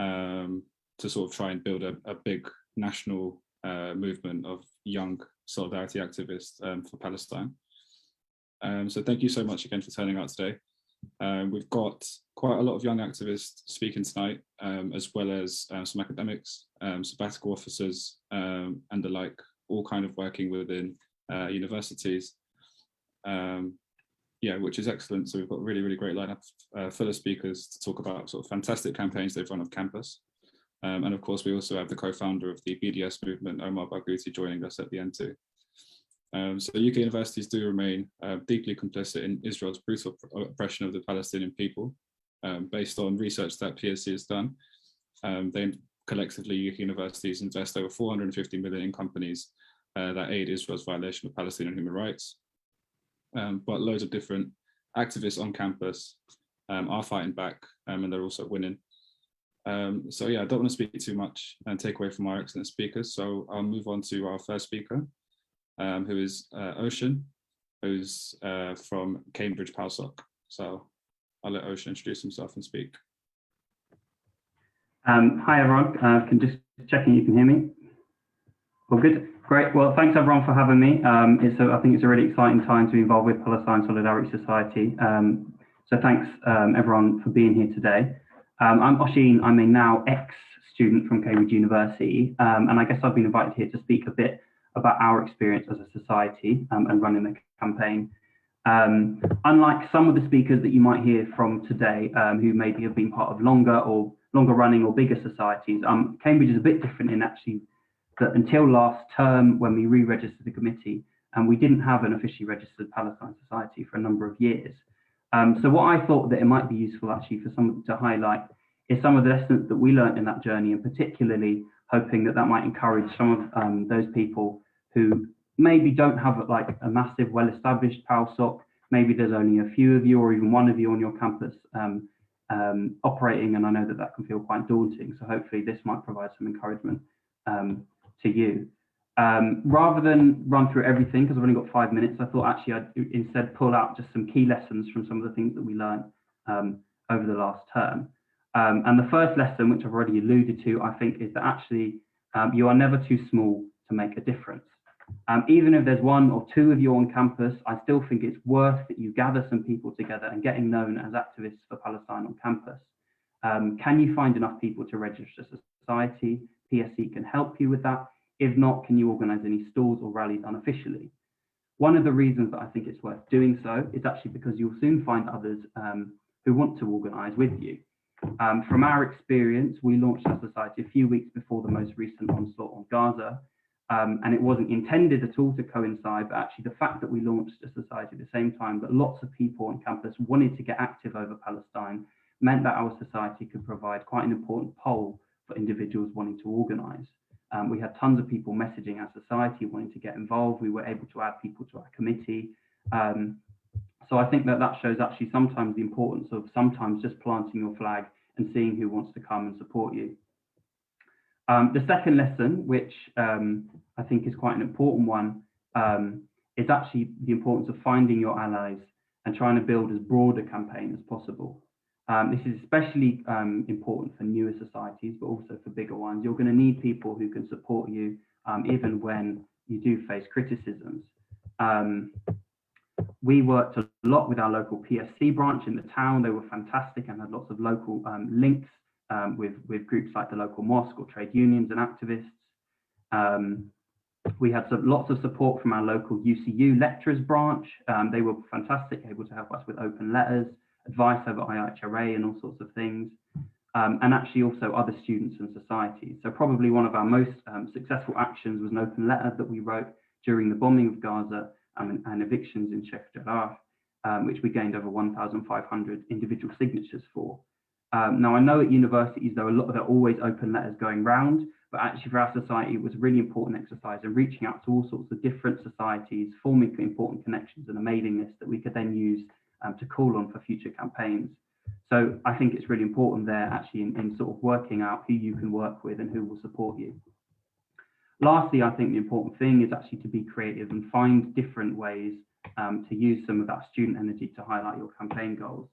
to sort of try and build a big national movement of young solidarity activists for Palestine. So thank you so much again for turning out today. We've got quite a lot of young activists speaking tonight, as well as some academics, sabbatical officers, and the like, all kind of working within universities. Yeah, which is excellent. So we've got a really, really great lineup full of speakers to talk about sort of fantastic campaigns they've run off campus. And of course, we also have the co-founder of the BDS Movement, Omar Barghouti, joining us at the end too. So UK universities do remain deeply complicit in Israel's brutal oppression of the Palestinian people, based on research that PSC has done. They collectively, UK universities invest over 450 million in companies that aid Israel's violation of Palestinian human rights. But loads of different activists on campus are fighting back, and they're also winning. So yeah, I don't want to speak too much and take away from our excellent speakers. So I'll move on to our first speaker, who is Ocean, who's from Cambridge PalSoc. So I'll let Ocean introduce himself and speak. Hi everyone, can just checking you can hear me. All good, great. Well, thanks everyone for having me. I think it's a really exciting time to be involved with Palestine Solidarity Society. So thanks everyone for being here today. I'm Oshin, I'm a now ex-student from Cambridge University, and I guess I've been invited here to speak a bit about our experience as a society and running the campaign. Unlike some of the speakers that you might hear from today, who maybe have been part of longer running or bigger societies, Cambridge is a bit different in actually that until last term, when we re-registered the committee, and we didn't have an officially registered Palestine Society for a number of years. So what I thought that it might be useful actually for someone to highlight is some of the lessons that we learned in that journey, and particularly hoping that that might encourage some of those people who maybe don't have like a massive, well-established PalSoc. Maybe there's only a few of you or even one of you on your campus operating, and I know that that can feel quite daunting. So hopefully this might provide some encouragement to you. Rather than run through everything, because I've only got 5 minutes, I thought actually I'd instead pull out just some key lessons from some of the things that we learned over the last term. And the first lesson, which I've already alluded to, I think, is that actually you are never too small to make a difference. Even if there's one or two of you on campus, I still think it's worth that you gather some people together and getting known as activists for Palestine on campus. Can you find enough people to register a society? PSC can help you with that. If not, can you organise any stalls or rallies unofficially? One of the reasons that I think it's worth doing so is actually because you'll soon find others who want to organise with you. From our experience, we launched our society a few weeks before the most recent onslaught on Gaza, and it wasn't intended at all to coincide, but actually the fact that we launched a society at the same time that lots of people on campus wanted to get active over Palestine meant that our society could provide quite an important pole for individuals wanting to organise. We had tons of people messaging our society wanting to get involved. We were able to add people to our committee. So I think that that shows actually sometimes the importance of sometimes just planting your flag and seeing who wants to come and support you. The second lesson, which I think is quite an important one, is actually the importance of finding your allies and trying to build as broad a campaign as possible. This is especially important for newer societies, but also for bigger ones. You're going to need people who can support you, even when you do face criticisms. We worked a lot with our local PSC branch in the town. They were fantastic and had lots of local links with groups like the local mosque or trade unions and activists. We had lots of support from our local UCU lecturers branch. They were fantastic, able to help us with open letters, advice over IHRA and all sorts of things, and actually also other students and societies. So probably one of our most successful actions was an open letter that we wrote during the bombing of Gaza and evictions in Sheikh Jarrah, which we gained over 1,500 individual signatures for. Now I know at universities there are always open letters going round, but actually for our society it was a really important exercise in reaching out to all sorts of different societies, forming important connections and a mailing list that we could then use to call on for future campaigns. So I think it's really important there actually in sort of working out who you can work with and who will support you. Lastly, I think the important thing is actually to be creative and find different ways to use some of that student energy to highlight your campaign goals.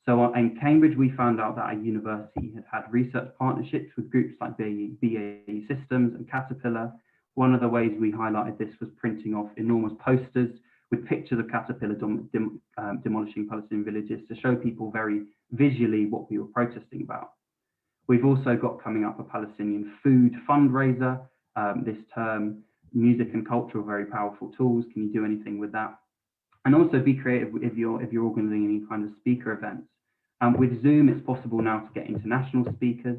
So in Cambridge, we found out that our university had research partnerships with groups like BAE Systems and Caterpillar. One of the ways we highlighted this was printing off enormous posters with pictures of Caterpillar demolishing Palestinian villages to show people very visually what we were protesting about. We've also got coming up a Palestinian food fundraiser this term. Music and culture are very powerful tools. Can you do anything with that? And also be creative if you're organizing any kind of speaker events. With Zoom, it's possible now to get international speakers.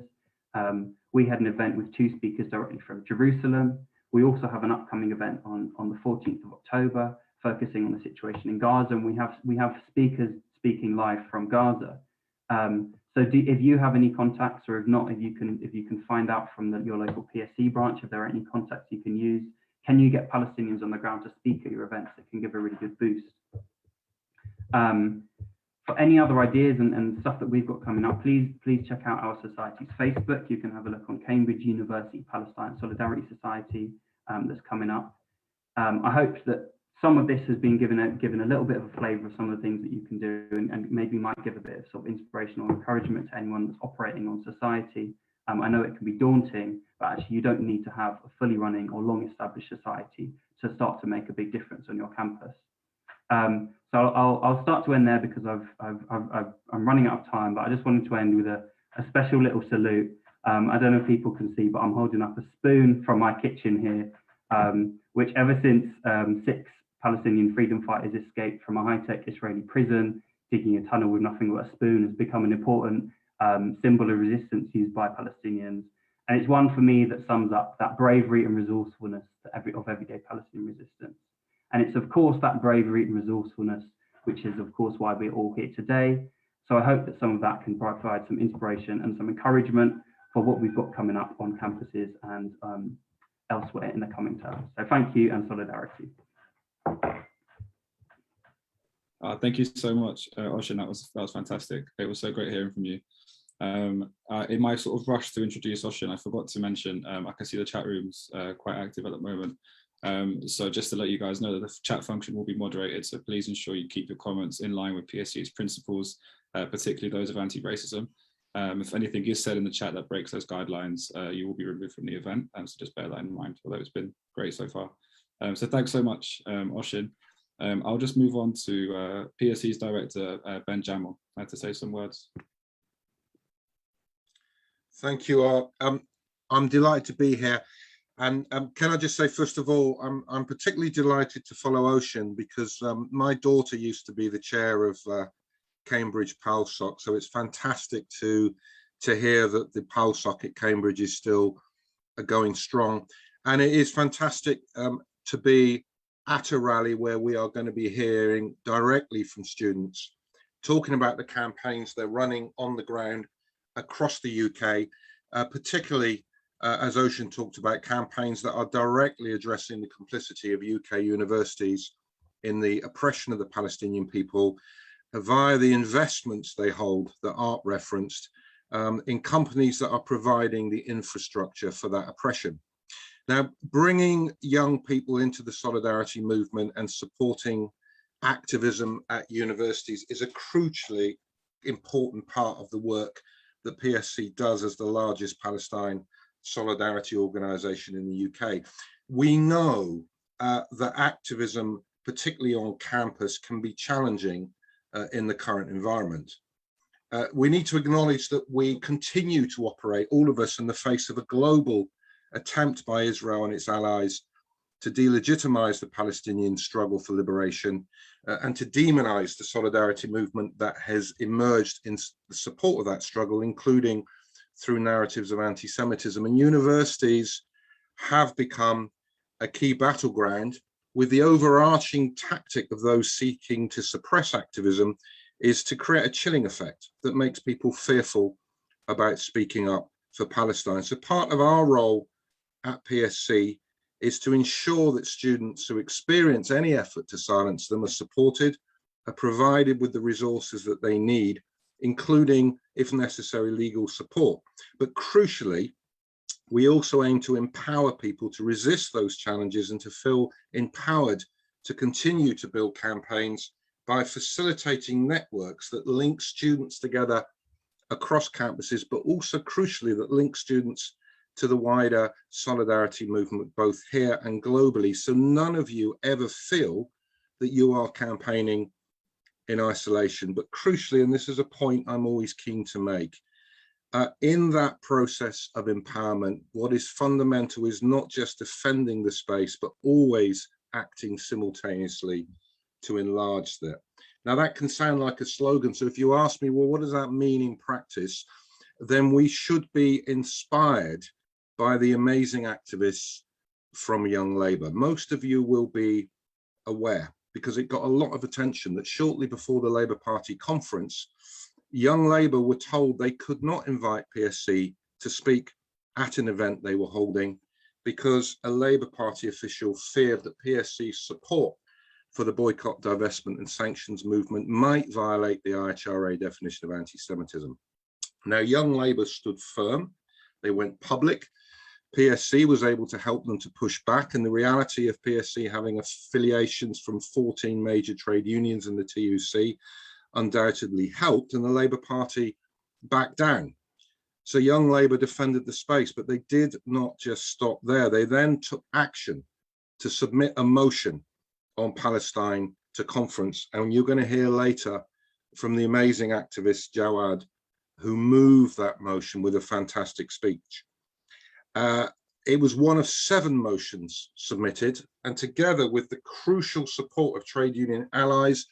We had an event with 2 speakers directly from Jerusalem. We also have an upcoming event on the 14th of October, focusing on the situation in Gaza, and we have speakers speaking live from Gaza. So if you have any contacts, or if not, if you can find out from your local PSC branch if there are any contacts you can use, can you get Palestinians on the ground to speak at your events? It can give a really good boost. For any other ideas and stuff that we've got coming up, please check out our society's Facebook. You can have a look on Cambridge University Palestine Solidarity Society that's coming up. I hope that some of this has been given a little bit of a flavour of some of the things that you can do, and maybe might give a bit of sort of inspirational encouragement to anyone that's operating on society. I know it can be daunting, but actually you don't need to have a fully running or long established society to start to make a big difference on your campus. So I'll start to end there because I'm running out of time, but I just wanted to end with a special little salute. I don't know if people can see, but I'm holding up a spoon from my kitchen here, which ever since 6 Palestinian freedom fighters escaped from a high-tech Israeli prison, digging a tunnel with nothing but a spoon, has become an important symbol of resistance used by Palestinians. And it's one for me that sums up that bravery and resourcefulness of everyday Palestinian resistance. And it's of course that bravery and resourcefulness, which is of course why we're all here today. So I hope that some of that can provide some inspiration and some encouragement for what we've got coming up on campuses and elsewhere in the coming term. So thank you, and solidarity. Thank you so much, Oshin. That was fantastic. It was so great hearing from you. In my sort of rush to introduce Oshin, I forgot to mention, I can see the chat room's quite active at the moment. So just to let you guys know that the chat function will be moderated, so please ensure you keep your comments in line with PSC's principles, particularly those of anti-racism. If anything is said in the chat that breaks those guidelines, you will be removed from the event, so just bear that in mind, although it's been great so far. So thanks so much, Oshin. I'll just move on to PSC's director, Ben Jamal, to say some words. Thank you. I'm delighted to be here. And can I just say, first of all, I'm particularly delighted to follow Oshin because my daughter used to be the chair of Cambridge PALSOC, so it's fantastic to hear that the PALSOC at Cambridge is still going strong. And it is fantastic to be at a rally where we are going to be hearing directly from students, talking about the campaigns they're running on the ground across the UK, particularly as Oshin talked about, campaigns that are directly addressing the complicity of UK universities in the oppression of the Palestinian people via the investments they hold that aren't referenced in companies that are providing the infrastructure for that oppression. Now, bringing young people into the solidarity movement and supporting activism at universities is a crucially important part of the work that PSC does as the largest Palestine solidarity organization in the UK. We know that activism, particularly on campus, can be challenging in the current environment. We need to acknowledge that we continue to operate, all of us, in the face of a global attempt by Israel and its allies to delegitimize the Palestinian struggle for liberation and to demonize the solidarity movement that has emerged in the support of that struggle, including through narratives of anti-Semitism. And universities have become a key battleground, with the overarching tactic of those seeking to suppress activism is to create a chilling effect that makes people fearful about speaking up for Palestine. So part of our role at PSC is to ensure that students who experience any effort to silence them are supported, are provided with the resources that they need, including, if necessary, legal support. But crucially, we also aim to empower people to resist those challenges and to feel empowered to continue to build campaigns by facilitating networks that link students together across campuses, but also crucially that link students to the wider solidarity movement, both here and globally. So none of you ever feel that you are campaigning in isolation, but crucially, and this is a point I'm always keen to make, in that process of empowerment, what is fundamental is not just defending the space, but always acting simultaneously to enlarge that. Now that can sound like a slogan. So if you ask me, well, what does that mean in practice? Then we should be inspired by the amazing activists from Young Labour. Most of you will be aware, because it got a lot of attention, that shortly before the Labour Party conference, Young Labour were told they could not invite PSC to speak at an event they were holding because a Labour Party official feared that PSC's support for the boycott, divestment and sanctions movement might violate the IHRA definition of anti-Semitism. Now, Young Labour stood firm. They went public. PSC was able to help them to push back, and the reality of PSC having affiliations from 14 major trade unions and the TUC undoubtedly helped, and the Labour Party backed down. So Young Labour defended the space, but they did not just stop there. They then took action to submit a motion on Palestine to conference, and you're going to hear later from the amazing activist Jawad, who moved that motion with a fantastic speech. It was one of 7 motions submitted, and together with the crucial support of trade union allies,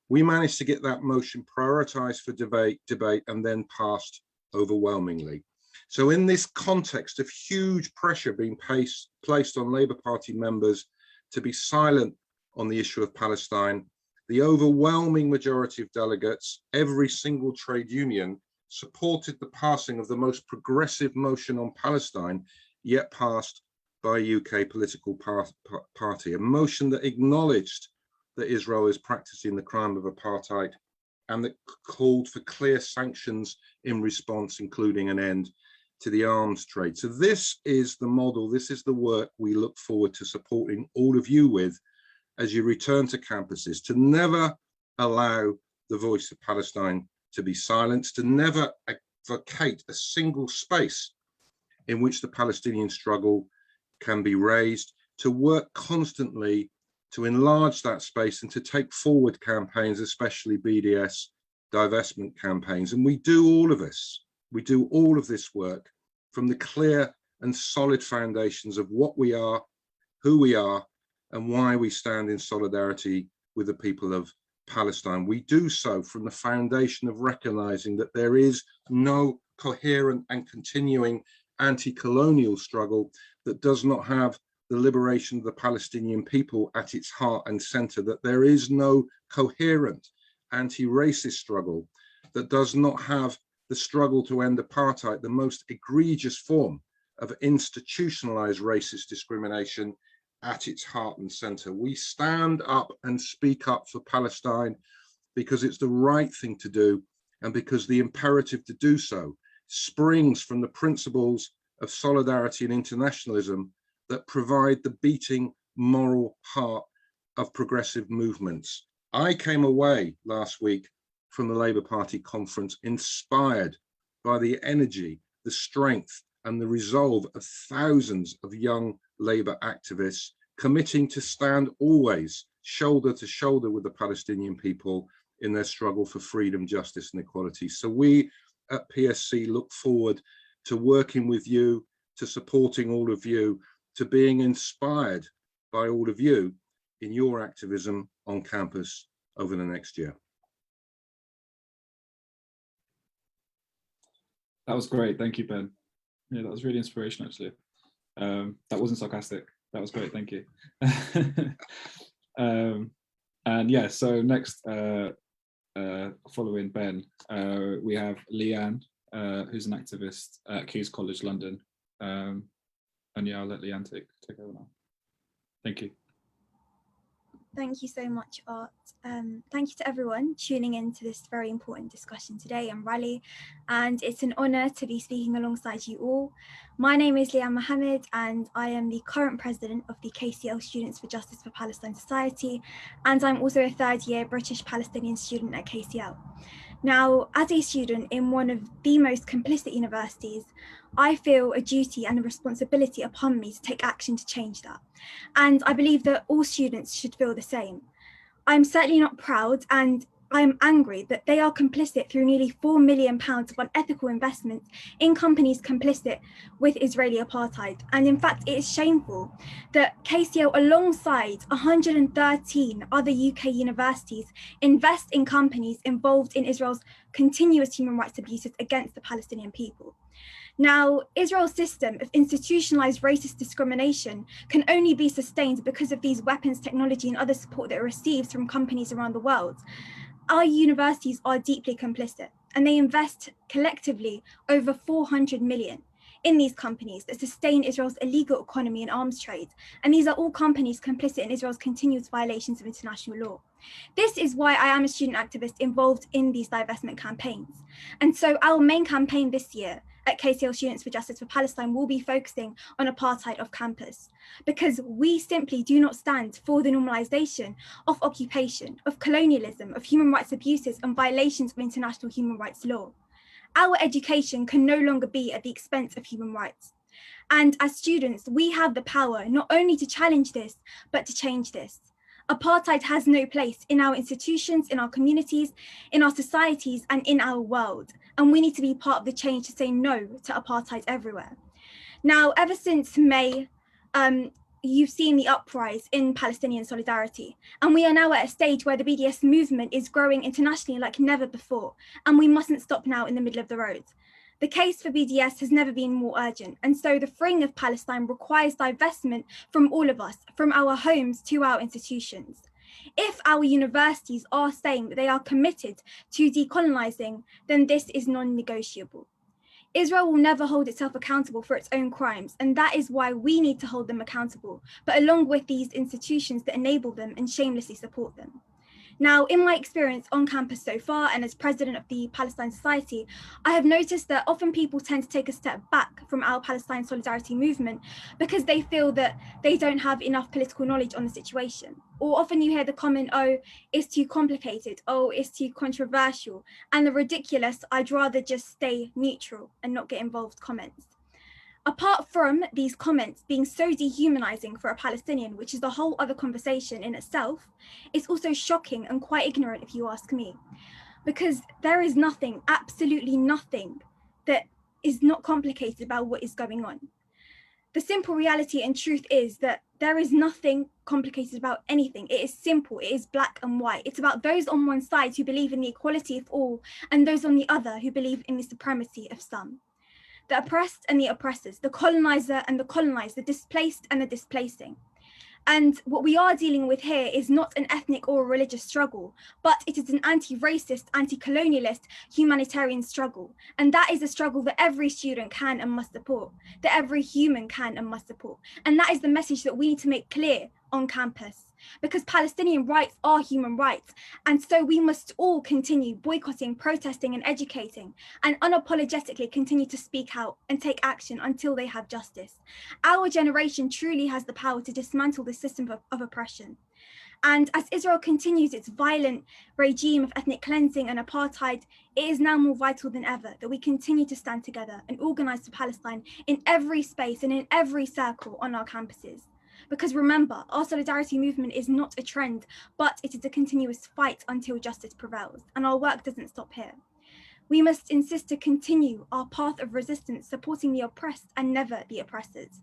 we managed to get that motion prioritized for debate, and then passed overwhelmingly. So in this context of huge pressure being placed on Labour Party members to be silent on the issue of Palestine, the overwhelming majority of delegates, every single trade union, supported the passing of the most progressive motion on Palestine yet passed by a UK political party, a motion that acknowledged that Israel is practicing the crime of apartheid and that called for clear sanctions in response, including an end to the arms trade. So this is the model, this is the work we look forward to supporting all of you with as you return to campuses, to never allow the voice of Palestine to be silenced, to never advocate a single space in which the Palestinian struggle can be raised, to work constantly to enlarge that space and to take forward campaigns, especially BDS divestment campaigns. And we do all of this. We do all of this work from the clear and solid foundations of what we are, who we are, and why we stand in solidarity with the people of Palestine. We do so from the foundation of recognizing that there is no coherent and continuing anti-colonial struggle that does not have the liberation of the Palestinian people at its heart and center, that there is no coherent anti-racist struggle that does not have the struggle to end apartheid, the most egregious form of institutionalized racist discrimination, at its heart and center. We stand up and speak up for Palestine because it's the right thing to do, and because the imperative to do so springs from the principles of solidarity and internationalism that provide the beating moral heart of progressive movements. I came away last week from the Labour Party conference inspired by the energy, the strength, and the resolve of thousands of young Labour activists committing to stand always shoulder to shoulder with the Palestinian people in their struggle for freedom, justice, and equality. So we at PSC look forward to working with you, to supporting all of you, to being inspired by all of you in your activism on campus over the next year. That was great. Thank you, Ben. Yeah, that was really inspirational, actually. That wasn't sarcastic. That was great. Thank you. And yeah, so next, following Ben, we have Leanne, who's an activist at King's College London. And yeah, I'll let Leanne take over now. Thank you. Thank you so much, Art. Thank you to everyone tuning in to this very important discussion today and rally. And it's an honour to be speaking alongside you all. My name is Liam Mohammed, and I am the current president of the KCL Students for Justice for Palestine Society. And I'm also a third-year British Palestinian student at KCL. Now, as a student in one of the most complicit universities, I feel a duty and a responsibility upon me to take action to change that. And I believe that all students should feel the same. I'm certainly not proud, and I'm angry that they are complicit through nearly £4 million of unethical investments in companies complicit with Israeli apartheid. And in fact, it is shameful that KCL, alongside 113 other UK universities, invest in companies involved in Israel's continuous human rights abuses against the Palestinian people. Now, Israel's system of institutionalized racist discrimination can only be sustained because of these weapons, technology, and other support that it receives from companies around the world. Our universities are deeply complicit, and they invest collectively over 400 million in these companies that sustain Israel's illegal economy and arms trade. And these are all companies complicit in Israel's continuous violations of international law. This is why I am a student activist involved in these divestment campaigns. And so our main campaign this year at KCL Students for Justice for Palestine will be focusing on apartheid off campus, because we simply do not stand for the normalization of occupation, of colonialism, of human rights abuses and violations of international human rights law. Our education can no longer be at the expense of human rights. And as students, we have the power not only to challenge this, but to change this. Apartheid has no place in our institutions, in our communities, in our societies, and in our world. And we need to be part of the change to say no to apartheid everywhere. Now, ever since May, you've seen the uprise in Palestinian solidarity. And we are now at a stage where the BDS movement is growing internationally like never before. And we mustn't stop now in the middle of the road. The case for BDS has never been more urgent. And so the freeing of Palestine requires divestment from all of us, from our homes to our institutions. If our universities are saying that they are committed to decolonizing, then this is non-negotiable. Israel will never hold itself accountable for its own crimes, and that is why we need to hold them accountable, but along with these institutions that enable them and shamelessly support them. Now, in my experience on campus so far, and as president of the Palestine Society, I have noticed that often people tend to take a step back from our Palestine solidarity movement because they feel that they don't have enough political knowledge on the situation. Or often you hear the comment, oh, it's too complicated, oh, it's too controversial, and the ridiculous, I'd rather just stay neutral and not get involved comments. Apart from these comments being so dehumanizing for a Palestinian, which is a whole other conversation in itself, it's also shocking and quite ignorant if you ask me, because there is nothing, absolutely nothing, that is not complicated about what is going on. The simple reality and truth is that there is nothing complicated about anything. It is simple, it is black and white. It's about those on one side who believe in the equality of all and those on the other who believe in the supremacy of some. The oppressed and the oppressors, the colonizer and the colonized, the displaced and the displacing. And what we are dealing with here is not an ethnic or a religious struggle, but it is an anti-racist, anti-colonialist, humanitarian struggle. And that is a struggle that every student can and must support, that every human can and must support. And that is the message that we need to make clear on campus, because Palestinian rights are human rights. And so we must all continue boycotting, protesting and educating, and unapologetically continue to speak out and take action until they have justice. Our generation truly has the power to dismantle the system of oppression. And as Israel continues its violent regime of ethnic cleansing and apartheid, it is now more vital than ever that we continue to stand together and organize for Palestine in every space and in every circle on our campuses. Because remember, our solidarity movement is not a trend, but it is a continuous fight until justice prevails, and our work doesn't stop here. We must insist to continue our path of resistance, supporting the oppressed and never the oppressors.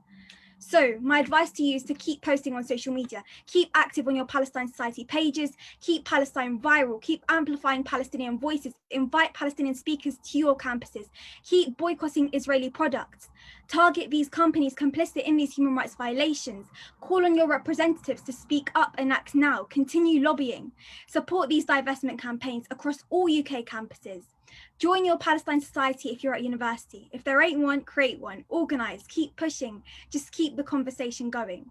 So my advice to you is to keep posting on social media, keep active on your Palestine Society pages, keep Palestine viral, keep amplifying Palestinian voices, invite Palestinian speakers to your campuses, keep boycotting Israeli products, target these companies complicit in these human rights violations, call on your representatives to speak up and act now, continue lobbying, support these divestment campaigns across all UK campuses. Join your Palestine Society if you're at university. If there ain't one, create one, organize, keep pushing, just keep the conversation going.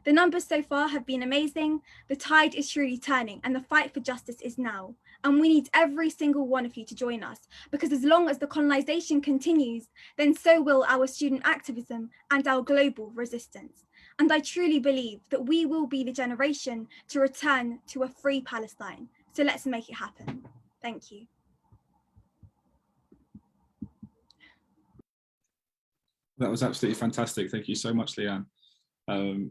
The numbers so far have been amazing. The tide is truly turning and the fight for justice is now. And we need every single one of you to join us, because as long as the colonization continues, then so will our student activism and our global resistance. And I truly believe that we will be the generation to return to a free Palestine. So let's make it happen. Thank you. That was absolutely fantastic. Thank you so much, Leanne.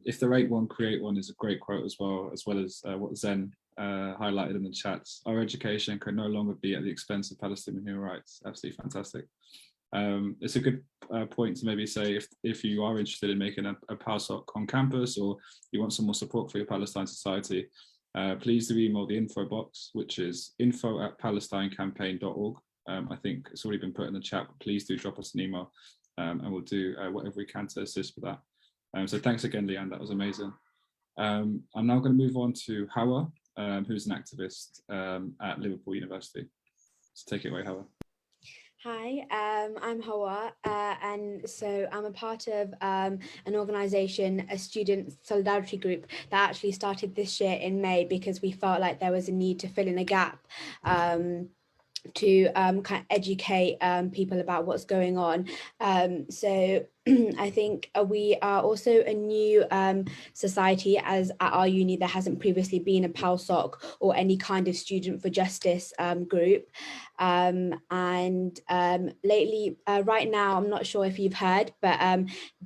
If there ain't one, create one is a great quote as well as what Zen highlighted in the chats. Our education can no longer be at the expense of Palestinian human rights. Absolutely fantastic. It's a good point to maybe say if you are interested in making a PALSOC on campus, or you want some more support for your Palestine Society, please do email the info box, which is info@palestinecampaign.org. I think it's already been put in the chat, but please do drop us an email and we'll do whatever we can to assist with that. So thanks again, Leanne, that was amazing. I'm now going to move on to Hawa, who's an activist at Liverpool University. So take it away, Hawa. Hi, I'm Hawa, and so I'm a part of an organisation, a student solidarity group that actually started this year in May because we felt like there was a need to fill in a gap to kind of educate people about what's going on. So I think we are also a new society, as at our uni there hasn't previously been a PALSOC or any kind of student for justice group. Lately, right now, I'm not sure if you've heard, but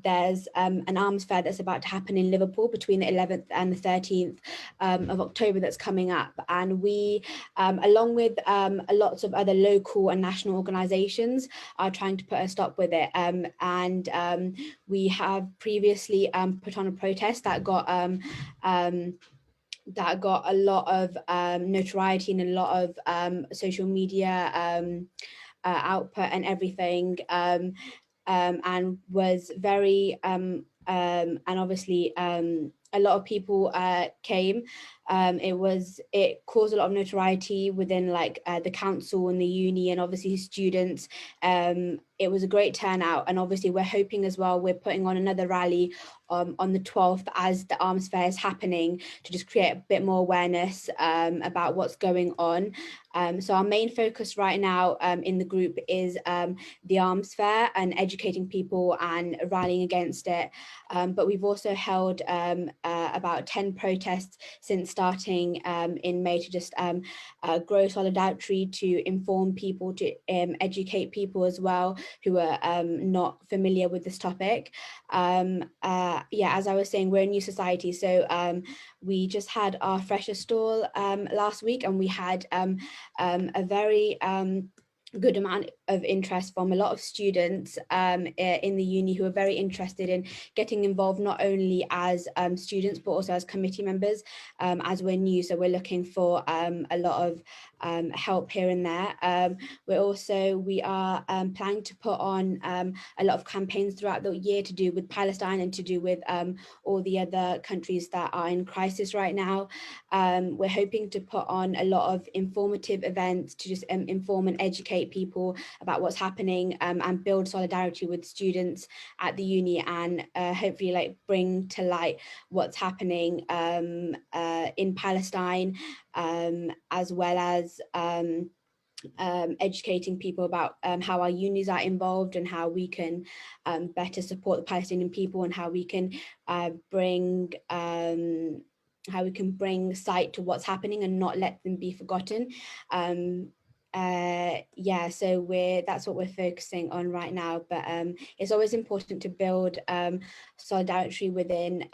there's an arms fair that's about to happen in Liverpool between the 11th and the 13th of October that's coming up. And we, along with lots of other local and national organisations, are trying to put a stop with it. We have previously put on a protest that got a lot of notoriety and a lot of social media output and everything, and was very and obviously a lot of people came. It caused a lot of notoriety within like the council and the uni and obviously students. It was a great turnout, and obviously we're hoping as well, we're putting on another rally on the 12th as the arms fair is happening, to just create a bit more awareness about what's going on. So our main focus right now in the group is the arms fair and educating people and rallying against it. But we've also held about 10 protests since starting in May to just grow solidarity, to inform people, to educate people as well who are not familiar with this topic. Yeah, as I was saying, we're a new society, so we just had our fresher stall last week, and we had a very good amount of interest from a lot of students in the uni who are very interested in getting involved, not only as students but also as committee members, as we're new, so we're looking for a lot of help here and there. We are planning to put on a lot of campaigns throughout the year to do with Palestine and to do with all the other countries that are in crisis right now. We're hoping to put on a lot of informative events to just inform and educate people about what's happening and build solidarity with students at the uni, and hopefully like bring to light what's happening in Palestine, as well as educating people about how our unis are involved and how we can better support the Palestinian people, and how we can bring sight to what's happening and not let them be forgotten. Yeah, so that's what we're focusing on right now, but it's always important to build solidarity within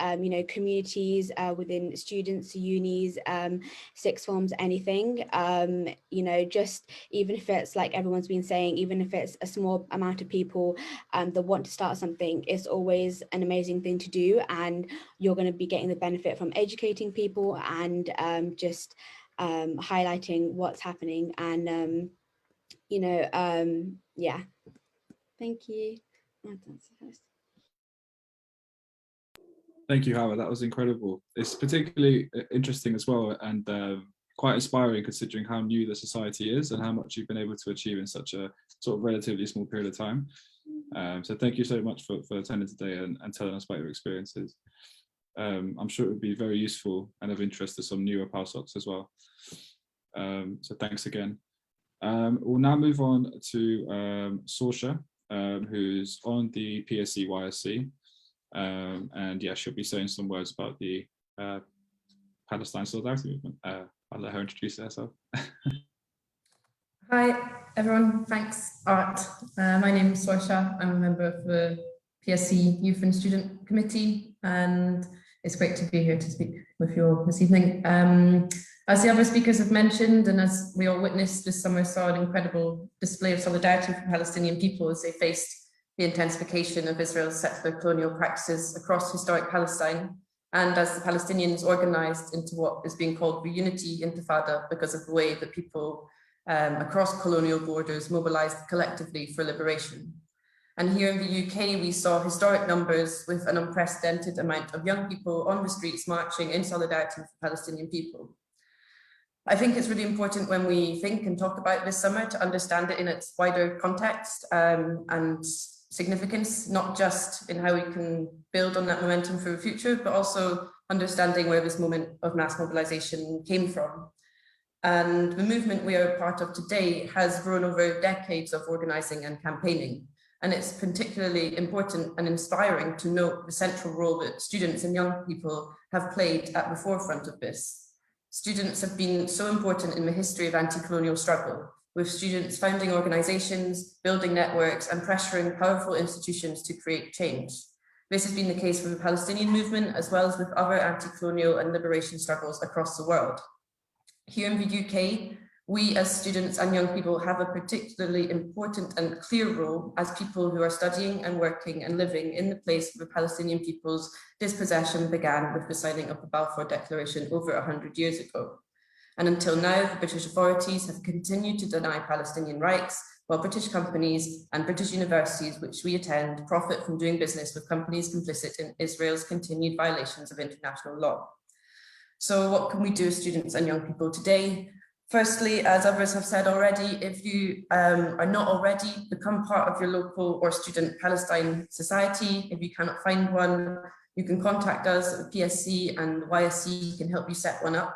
communities, within students, unis, sixth forms, anything, just even if it's like everyone's been saying, even if it's a small amount of people that want to start something, it's always an amazing thing to do, and you're going to be getting the benefit from educating people and just highlighting what's happening. And yeah, thank you. Thank you, Howard. That was incredible. It's particularly interesting as well, and quite inspiring considering how new the society is and how much you've been able to achieve in such a sort of relatively small period of time. So thank you so much for attending today and telling us about your experiences. I'm sure it would be very useful and of interest to some newer postdocs as well. So thanks again. We'll now move on to Sorsha, who's on the PSC YSC. And yeah, she'll be saying some words about the Palestine Solidarity Movement. I'll let her introduce herself. Hi, everyone. Thanks, Art. My name is Sorsha. I'm a member of the PSC Youth and Student Committee, and it's great to be here to speak with you all this evening. As the other speakers have mentioned, and as we all witnessed this summer, saw an incredible display of solidarity for Palestinian people as they faced the intensification of Israel's settler colonial practices across historic Palestine, and as the Palestinians organized into what is being called the Unity Intifada because of the way that people across colonial borders mobilized collectively for liberation. And here in the UK, we saw historic numbers with an unprecedented amount of young people on the streets marching in solidarity with Palestinian people. I think it's really important when we think and talk about this summer to understand it in its wider context and significance, not just in how we can build on that momentum for the future, but also understanding where this moment of mass mobilization came from. And the movement we are a part of today has grown over decades of organizing and campaigning. And it's particularly important and inspiring to note the central role that students and young people have played at the forefront of this. Students have been so important in the history of anti-colonial struggle, with students founding organizations, building networks, and pressuring powerful institutions to create change. This has been the case for the Palestinian movement, as well as with other anti-colonial and liberation struggles across the world. Here in the UK, we as students and young people have a particularly important and clear role as people who are studying and working and living in the place where the Palestinian people's dispossession began with the signing of the Balfour Declaration over 100 years ago. And until now, the British authorities have continued to deny Palestinian rights, while British companies and British universities, which we attend, profit from doing business with companies complicit in Israel's continued violations of international law. So what can we do as students and young people today? Firstly, as others have said already, if you are not already, become part of your local or student Palestine society. If you cannot find one, you can contact us at the PSC, and YSC can help you set one up.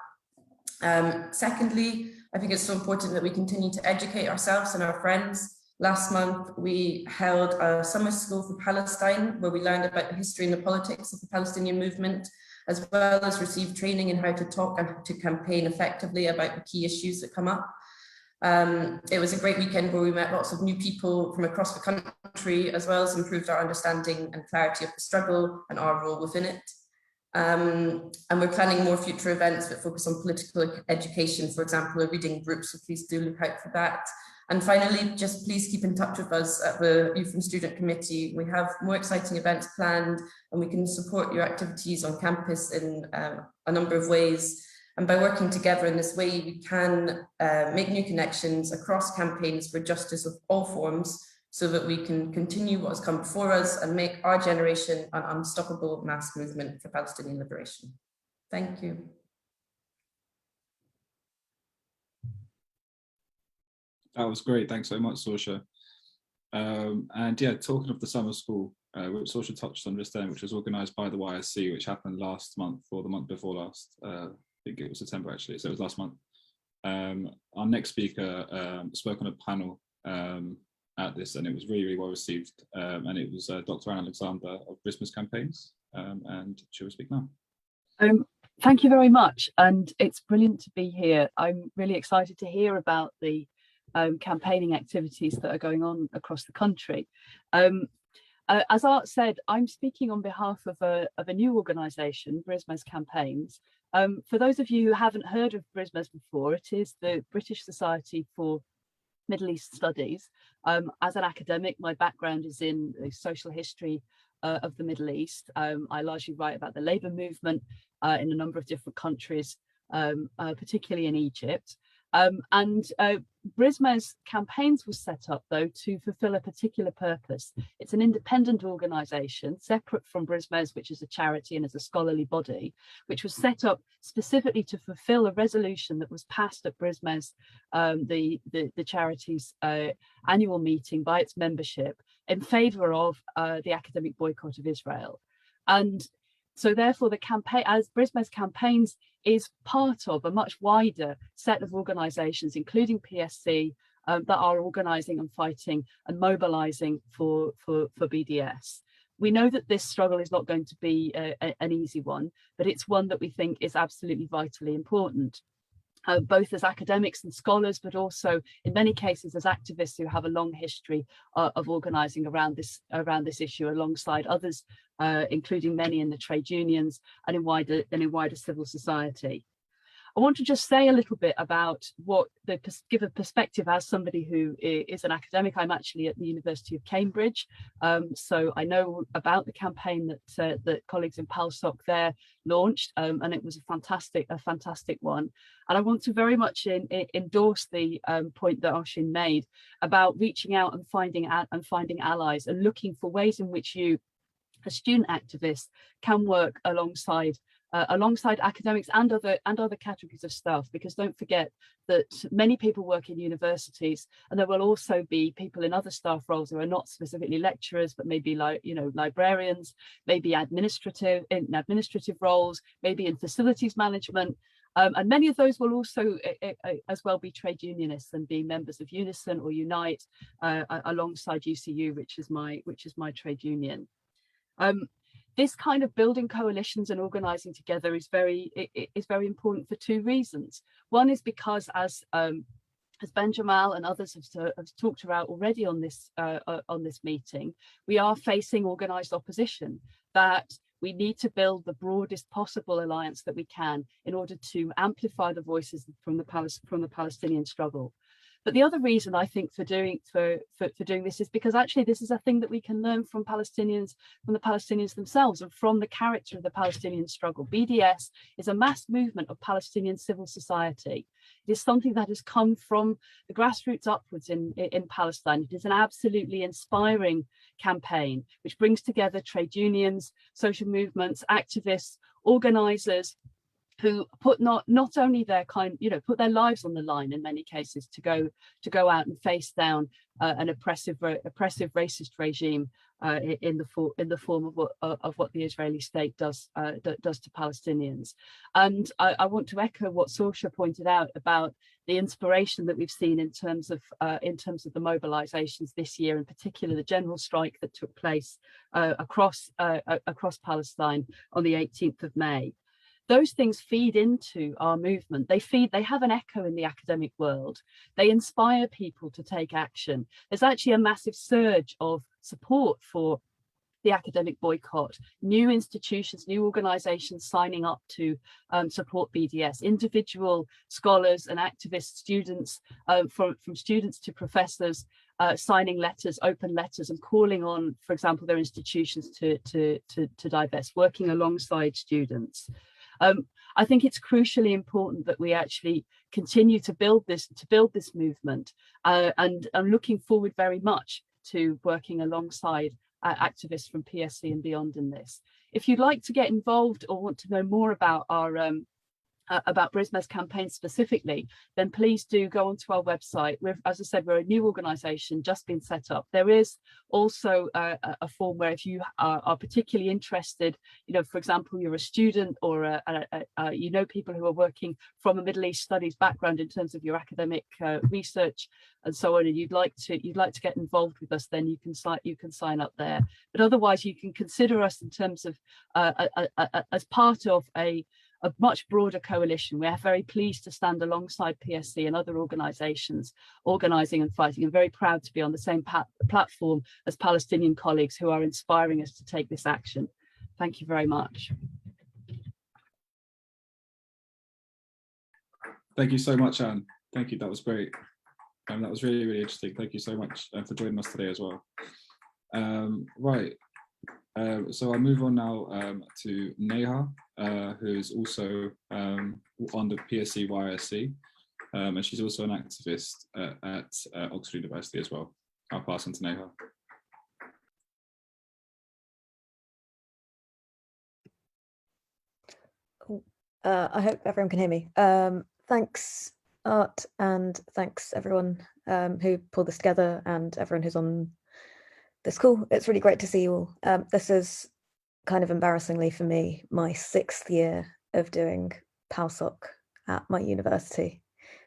Secondly, I think it's so important that we continue to educate ourselves and our friends. Last month, we held a summer school for Palestine, where we learned about the history and the politics of the Palestinian movement, as well as receive training in how to talk and to campaign effectively about the key issues that come up. It was a great weekend where we met lots of new people from across the country, as well as improved our understanding and clarity of the struggle and our role within it. And we're planning more future events that focus on political education, for example, a reading group, so please do look out for that. And finally, just please keep in touch with us at the Youth and Student Committee. We have more exciting events planned, and we can support your activities on campus in a number of ways. And by working together in this way, we can make new connections across campaigns for justice of all forms, so that we can continue what has come before us and make our generation an unstoppable mass movement for Palestinian liberation. Thank you. That was great. Thanks so much, Sorsha. And yeah, talking of the summer school, which Sorsha touched on just then, which was organised by the YSC, which happened last month or the month before last. I think it was September actually, so it was last month. Our next speaker spoke on a panel at this, and it was really, really well received. And it was Dr. Anne Alexander of BDS Campaigns, and she will speak now. Thank you very much, and it's brilliant to be here. I'm really excited to hear about the campaigning activities that are going on across the country. As Art said, I'm speaking on behalf of a new organisation, BDS Campaigns. For those of you who haven't heard of BDS before, it is the British Society for Middle East Studies. As an academic, my background is in social history of the Middle East. I largely write about the labour movement in a number of different countries, particularly in Egypt. BDS Campaigns was set up, though, to fulfill a particular purpose. It's an independent organisation, separate from BDS, which is a charity and is a scholarly body, which was set up specifically to fulfill a resolution that was passed at BDS, the charity's annual meeting, by its membership in favour of the academic boycott of Israel. And So therefore, the campaign, as BRISMES campaigns, is part of a much wider set of organisations, including PSC, that are organising and fighting and mobilising for BDS. We know that this struggle is not going to be an easy one, but it's one that we think is absolutely vitally important. Both as academics and scholars, but also in many cases as activists who have a long history of organising around this issue alongside others, including many in the trade unions and in wider civil society. I want to just say a little bit about give a perspective as somebody who is an academic. I'm actually at the University of Cambridge, so I know about the campaign that colleagues in PALSOC there launched, and it was a fantastic one. And I want to very much endorse the point that Oshin made about reaching out and finding allies and looking for ways in which you, as student activists, can work alongside academics and other categories of staff, because don't forget that many people work in universities, and there will also be people in other staff roles who are not specifically lecturers, but maybe librarians, maybe in administrative roles, maybe in facilities management, and many of those will also as well be trade unionists and be members of Unison or Unite alongside UCU, which is my trade union. This kind of building coalitions and organising together is very important for two reasons. One is because, as Ben Jamal and others have talked about already on this meeting, we are facing organised opposition, that we need to build the broadest possible alliance that we can in order to amplify the voices from the Palestinian struggle. But the other reason I think for doing this is because actually this is a thing that we can learn from the Palestinians themselves, and from the character of the Palestinian struggle. BDS is a mass movement of Palestinian civil society. It is something that has come from the grassroots upwards in Palestine. It is an absolutely inspiring campaign which brings together trade unions, social movements, activists, organisers, who put not only put their lives on the line in many cases to go out and face down an oppressive racist regime in the form of what the Israeli state does to Palestinians. And I want to echo what Saoirse pointed out about the inspiration that we've seen in terms of the mobilizations this year, in particular the general strike that took place across Palestine on the 18th of May. Those things feed into our movement. They have an echo in the academic world. They inspire people to take action. There's actually a massive surge of support for the academic boycott, new institutions, new organizations signing up to support BDS, individual scholars and activists, students, from students to professors, signing letters, open letters, and calling on, for example, their institutions to divest, working alongside students. I think it's crucially important that we actually continue to build this movement, and I'm looking forward very much to working alongside activists from PSC and beyond in this. If you'd like to get involved or want to know more about our about BRISMES campaign specifically, then please do go onto our website. As I said, we're a new organisation just been set up. There is also a form where if you are particularly interested, for example, you're a student or people who are working from a Middle East studies background in terms of your academic research and so on, and you'd like to get involved with us, then you can sign up there. But otherwise, you can consider us in terms of as part of a much broader coalition. We are very pleased to stand alongside PSC and other organisations organising and fighting, and very proud to be on the same platform as Palestinian colleagues who are inspiring us to take this action. Thank you very much. Thank you so much, Anne. Thank you, that was great. That was really, really interesting. Thank you so much for joining us today as well. Right. So I'll move on now to Neha, who is also on the PSC YSC, and she's also an activist at Oxford University as well. I'll pass on to Neha. I hope everyone can hear me. Thanks, Art, and thanks everyone who pulled this together and everyone who's on this call. It's really great to see you all. This is kind of embarrassingly for me, my 6th year of doing PALSOC at my university,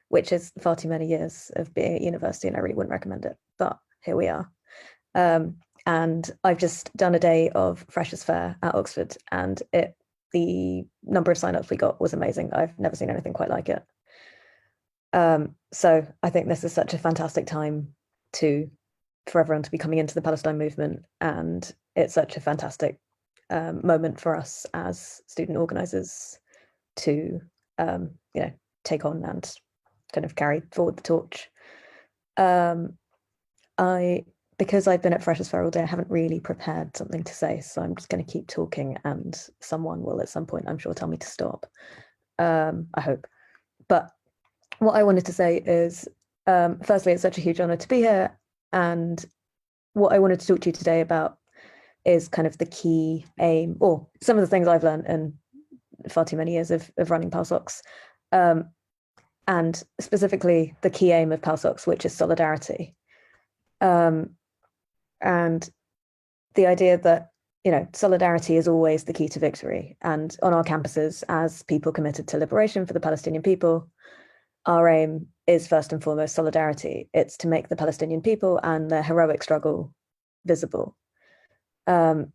which is far too many years of being at university, and I really wouldn't recommend it, but here we are. And I've just done a day of Freshers' Fair at Oxford, and the number of sign-ups we got was amazing. I've never seen anything quite like it. So I think this is such a fantastic time for everyone to be coming into the Palestine movement, and it's such a fantastic moment for us as student organisers to take on and kind of carry forward the torch. Because I've been at Freshers' Fair all day, I haven't really prepared something to say, so I'm just going to keep talking, and someone will at some point, I'm sure, tell me to stop. I hope. But what I wanted to say is, firstly, it's such a huge honour to be here, and what I wanted to talk to you today about is kind of the key aim, or some of the things I've learned in far too many years of running PALSOCs, and specifically the key aim of PALSOCs, which is solidarity. And the idea that, solidarity is always the key to victory. And on our campuses, as people committed to liberation for the Palestinian people, our aim is first and foremost solidarity. It's to make the Palestinian people and their heroic struggle visible. And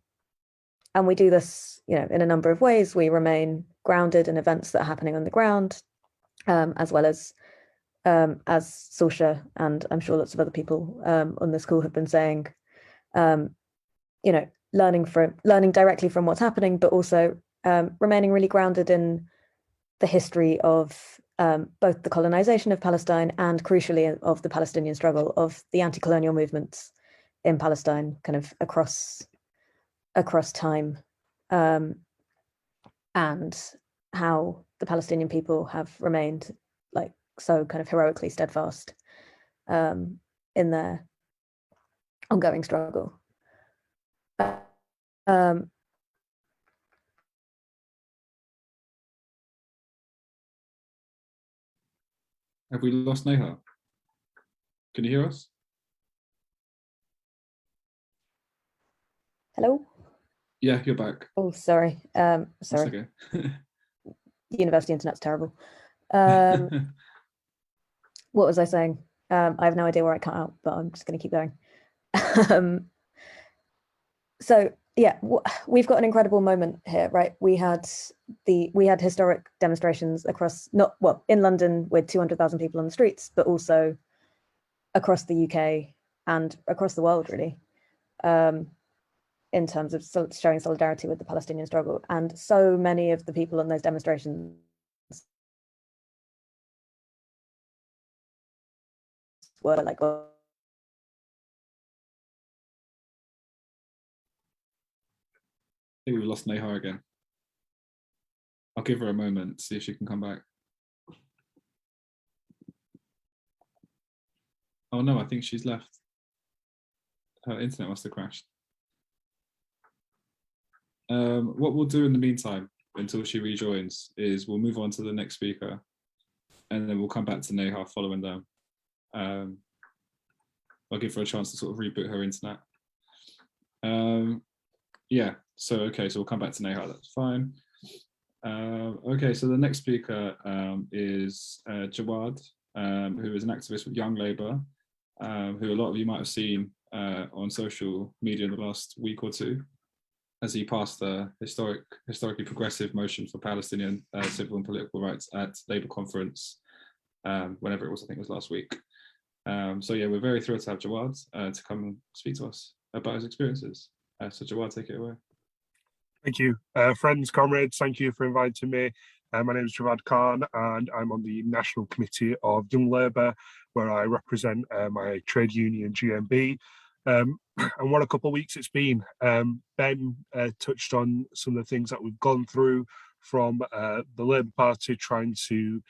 we do this, in a number of ways. We remain grounded in events that are happening on the ground, as well as Saoirse, and I'm sure lots of other people on this call have been saying, learning directly from what's happening, but also remaining really grounded in the history of both the colonization of Palestine and, crucially, of the Palestinian struggle, of the anti-colonial movements in Palestine, kind of across time, and how the Palestinian people have remained so kind of heroically steadfast in their ongoing struggle. Have we lost Neha? Can you hear us? Hello? Yeah, you're back. Oh, sorry. Sorry. That's okay. University internet's terrible. What was I saying? I have no idea where I cut out, but I'm just going to keep going. So yeah, we've got an incredible moment here, right? We had historic demonstrations across, in London with 200,000 people on the streets, but also across the UK and across the world, really, in terms of showing solidarity with the Palestinian struggle. And so many of the people on those demonstrations were like, I think we've lost Neha again. I'll give her a moment, see if she can come back. Oh no, I think she's left. Her internet must have crashed. What we'll do in the meantime, until she rejoins, is we'll move on to the next speaker, and then we'll come back to Neha following them. I'll give her a chance to sort of reboot her internet. Yeah, so we'll come back to Neha, that's fine. Okay, so the next speaker is Jawad, who is an activist with Young Labour, who a lot of you might have seen on social media in the last week or two, as he passed a historically progressive motion for Palestinian civil and political rights at Labour conference, whenever it was, I think it was last week. So yeah, we're very thrilled to have Jawad to come and speak to us about his experiences. So Jawad, take it away. Thank you. Friends, comrades, thank you for inviting me. My name is Jawad Khan, and I'm on the National Committee of Young Labour, where I represent my trade union, GMB. And what a couple of weeks it's been. Ben touched on some of the things that we've gone through, from the Labour Party trying to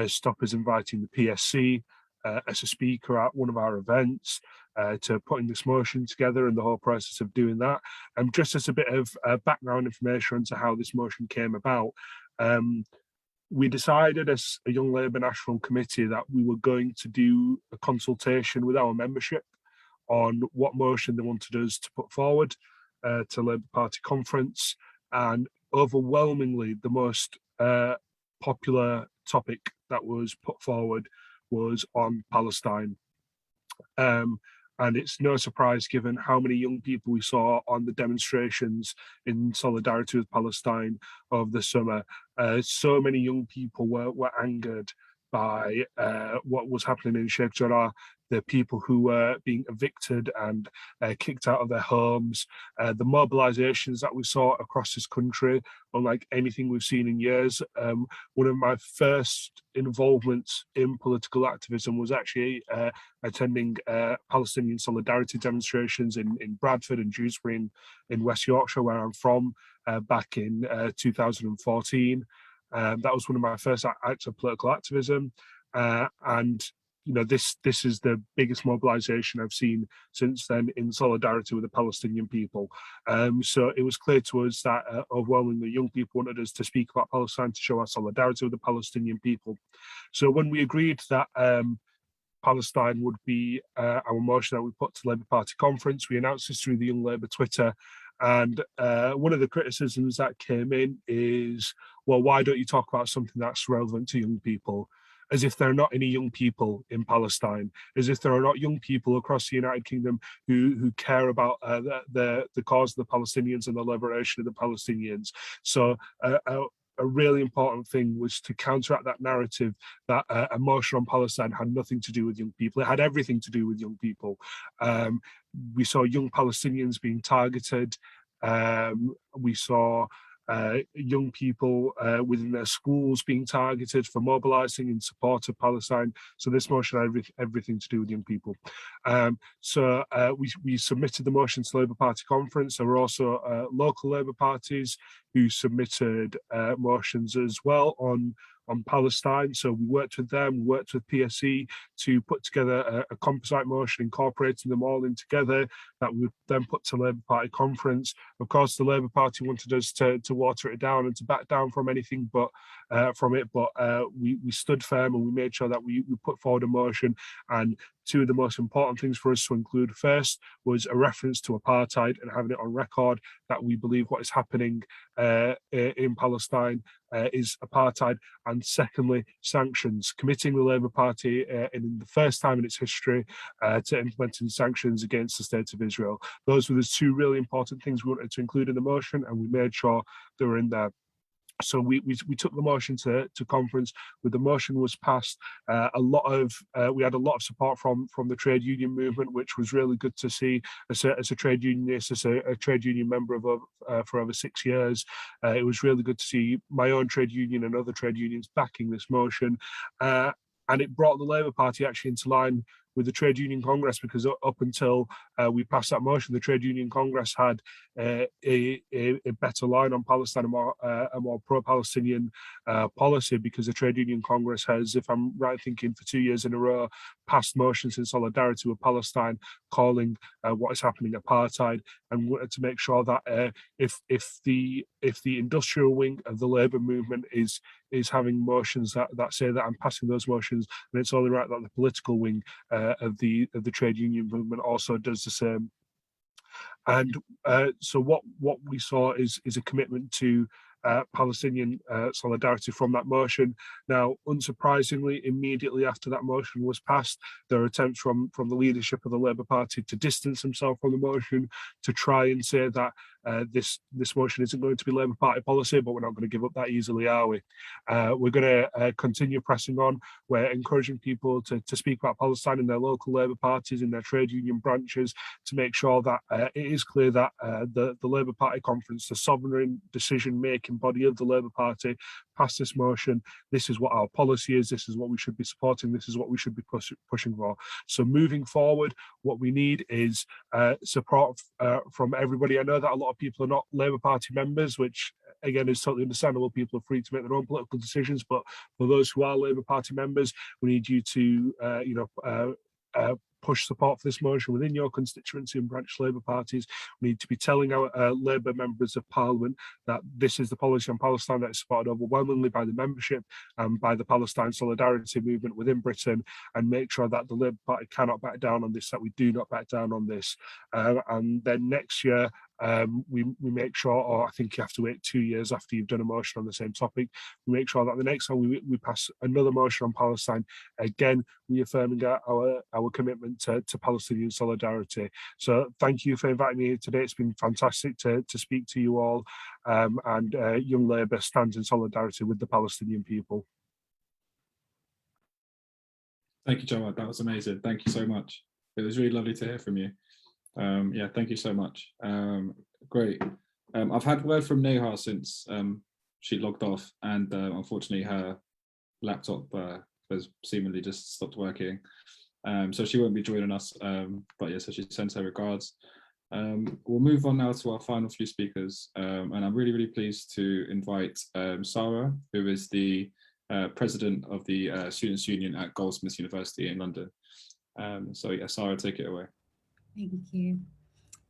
stop us inviting the PSC as a speaker at one of our events, to putting this motion together and the whole process of doing that. Just as a bit of background information into how this motion came about, we decided as a Young Labour National Committee that we were going to do a consultation with our membership on what motion they wanted us to put forward to Labour Party conference. and overwhelmingly the most popular topic that was put forward was on Palestine. And it's no surprise given how many young people we saw on the demonstrations in solidarity with Palestine over the summer. So many young people were angered by what was happening in Sheikh Jarrah, the people who were being evicted and kicked out of their homes, the mobilizations that we saw across this country, unlike anything we've seen in years. One of my first involvements in political activism was actually attending Palestinian solidarity demonstrations in Bradford and Dewsbury in West Yorkshire, where I'm from, back in 2014. That was one of my first acts of political activism, and you know, this is the biggest mobilization I've seen since then in solidarity with the Palestinian people. So it was clear to us that overwhelmingly young people wanted us to speak about Palestine, to show our solidarity with the Palestinian people. So when we agreed that Palestine would be our motion that we put to Labour Party conference, we announced this through the Young Labour Twitter. And one of the criticisms that came in is, well, why don't you talk about something that's relevant to young people? As if there are not any young people in Palestine, as if there are not young people across the United Kingdom who care about the cause of the Palestinians and the liberation of the Palestinians. So a really important thing was to counteract that narrative that a motion on Palestine had nothing to do with young people. It had everything to do with young people. We saw young Palestinians being targeted. We saw young people within their schools being targeted for mobilizing in support of Palestine. So this motion had everything to do with young people. So we submitted the motion to Labour Party conference. There were also local Labour parties who submitted motions as well on Palestine. So we worked with them, we worked with PSE to put together a composite motion, incorporating them all in together, that we then put to Labour Party conference. Of course, the Labour Party wanted us to water it down and to back down from anything but we stood firm, and we made sure that we put forward a motion. And two of the most important things for us to include first was a reference to apartheid and having it on record that we believe what is happening in Palestine is apartheid, and secondly, sanctions, committing the Labour Party in the first time in its history to implementing sanctions against the State of Israel. Those were the two really important things we wanted to include in the motion, and we made sure they were in there. So we took the motion to conference. When the motion was passed, we had a lot of support from the trade union movement, which was really good to see. As a trade unionist, as a trade union member for over 6 years, it was really good to see my own trade union and other trade unions backing this motion, and it brought the Labour Party actually into line with the Trade Union Congress, because up until we passed that motion, the Trade Union Congress had a better line on Palestine, a more pro-Palestinian policy, because the Trade Union Congress has, if I'm right thinking, for 2 years in a row, passed motions in solidarity with Palestine, calling what is happening apartheid, and wanted to make sure that if the industrial wing of the Labour movement is having motions that say that and passing those motions, then it's only right that the political wing of the trade union movement also does the same. And so what we saw is a commitment to Palestinian solidarity from that motion. Now, unsurprisingly, immediately after that motion was passed, there are attempts from the leadership of the Labour Party to distance themselves from the motion, to try and say that this motion isn't going to be Labour Party policy, but we're not going to give up that easily, are we? We're going to continue pressing on. We're encouraging people to speak about Palestine in their local Labour parties, in their trade union branches, to make sure that it is clear that the Labour Party conference, the sovereign decision-making body of the Labour Party, passed this motion. This is what our policy is. This is what we should be supporting. This is what we should be pushing for. So moving forward, what we need is support from everybody. I know that a lot of people are not Labour Party members, which again is totally understandable. People are free to make their own political decisions, but for those who are Labour Party members, we need you to push support for this motion within your constituency and branch Labour parties. We need to be telling our Labour members of Parliament that this is the policy on Palestine that is supported overwhelmingly by the membership and by the Palestine solidarity movement within Britain, and make sure that the Labour Party cannot back down on this, that we do not back down on this. And then next year, we make sure, or I think you have to wait 2 years after you've done a motion on the same topic, we make sure that the next time we pass another motion on Palestine, again, reaffirming our commitment to Palestinian solidarity. So thank you for inviting me here today. It's been fantastic to speak to you all, and Young Labour stands in solidarity with the Palestinian people. Thank you, Jawad. That was amazing. Thank you so much. It was really lovely to hear from you. Yeah, thank you so much. Great. I've had word from Neha since she logged off, and unfortunately her laptop has seemingly just stopped working. So she won't be joining us, but yeah, so she sends her regards. We'll move on now to our final few speakers, and I'm really, really pleased to invite Sarah, who is the president of the Students' Union at Goldsmiths University in London. So yeah, Sarah, take it away. Thank you.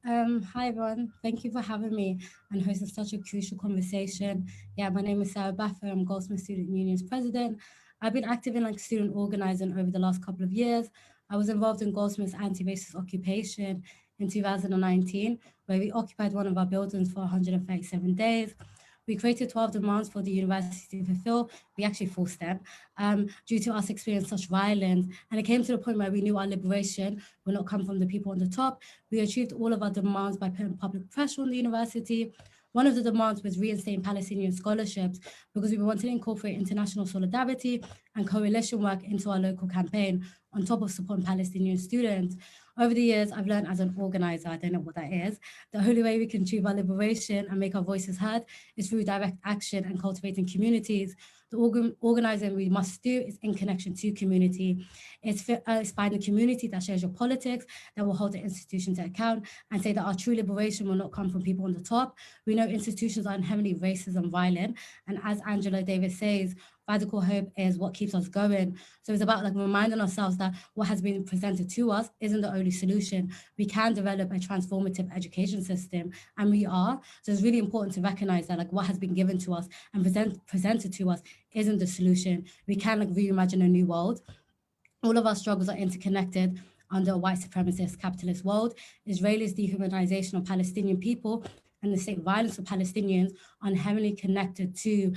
Hi everyone, thank you for having me and hosting such a crucial conversation. Yeah, my name is Sarah Baffer, I'm Goldsmiths Student Union's president. I've been active in student organizing over the last couple of years. I was involved in Goldsmiths anti-racist occupation in 2019, where we occupied one of our buildings for 137 days. We created 12 demands for the university to fulfill. We actually forced them due to us experiencing such violence. And it came to the point where we knew our liberation will not come from the people on the top. We achieved all of our demands by putting public pressure on the university. One of the demands was reinstating Palestinian scholarships because we wanted to incorporate international solidarity and coalition work into our local campaign on top of supporting Palestinian students. Over the years, I've learned as an organizer, I don't know what that is, the only way we can achieve our liberation and make our voices heard is through direct action and cultivating communities. The organizing we must do is in connection to community. It's finding a community that shares your politics, that will hold the institution to account and say that our true liberation will not come from people on the top. We know institutions are inherently racist and violent. And as Angela Davis says, radical hope is what keeps us going. So it's about reminding ourselves that what has been presented to us isn't the only solution. We can develop a transformative education system, and we are. So it's really important to recognize that what has been given to us and presented to us isn't the solution. We can reimagine a new world. All of our struggles are interconnected under a white supremacist capitalist world. Israelis' dehumanization of Palestinian people and the state violence of Palestinians are inherently connected to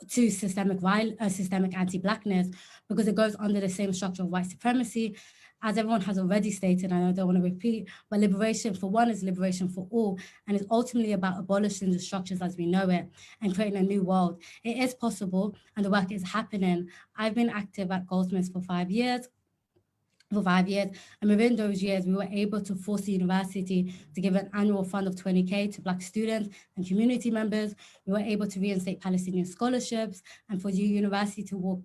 systemic anti-Blackness, because it goes under the same structure of white supremacy. As everyone has already stated, and I don't want to repeat, but liberation for one is liberation for all, and it's ultimately about abolishing the structures as we know it and creating a new world. It is possible, and the work is happening. I've been active at Goldsmiths for 5 years. And within those years, we were able to force the university to give an annual fund of 20K to Black students and community members. We were able to reinstate Palestinian scholarships, and for the university to work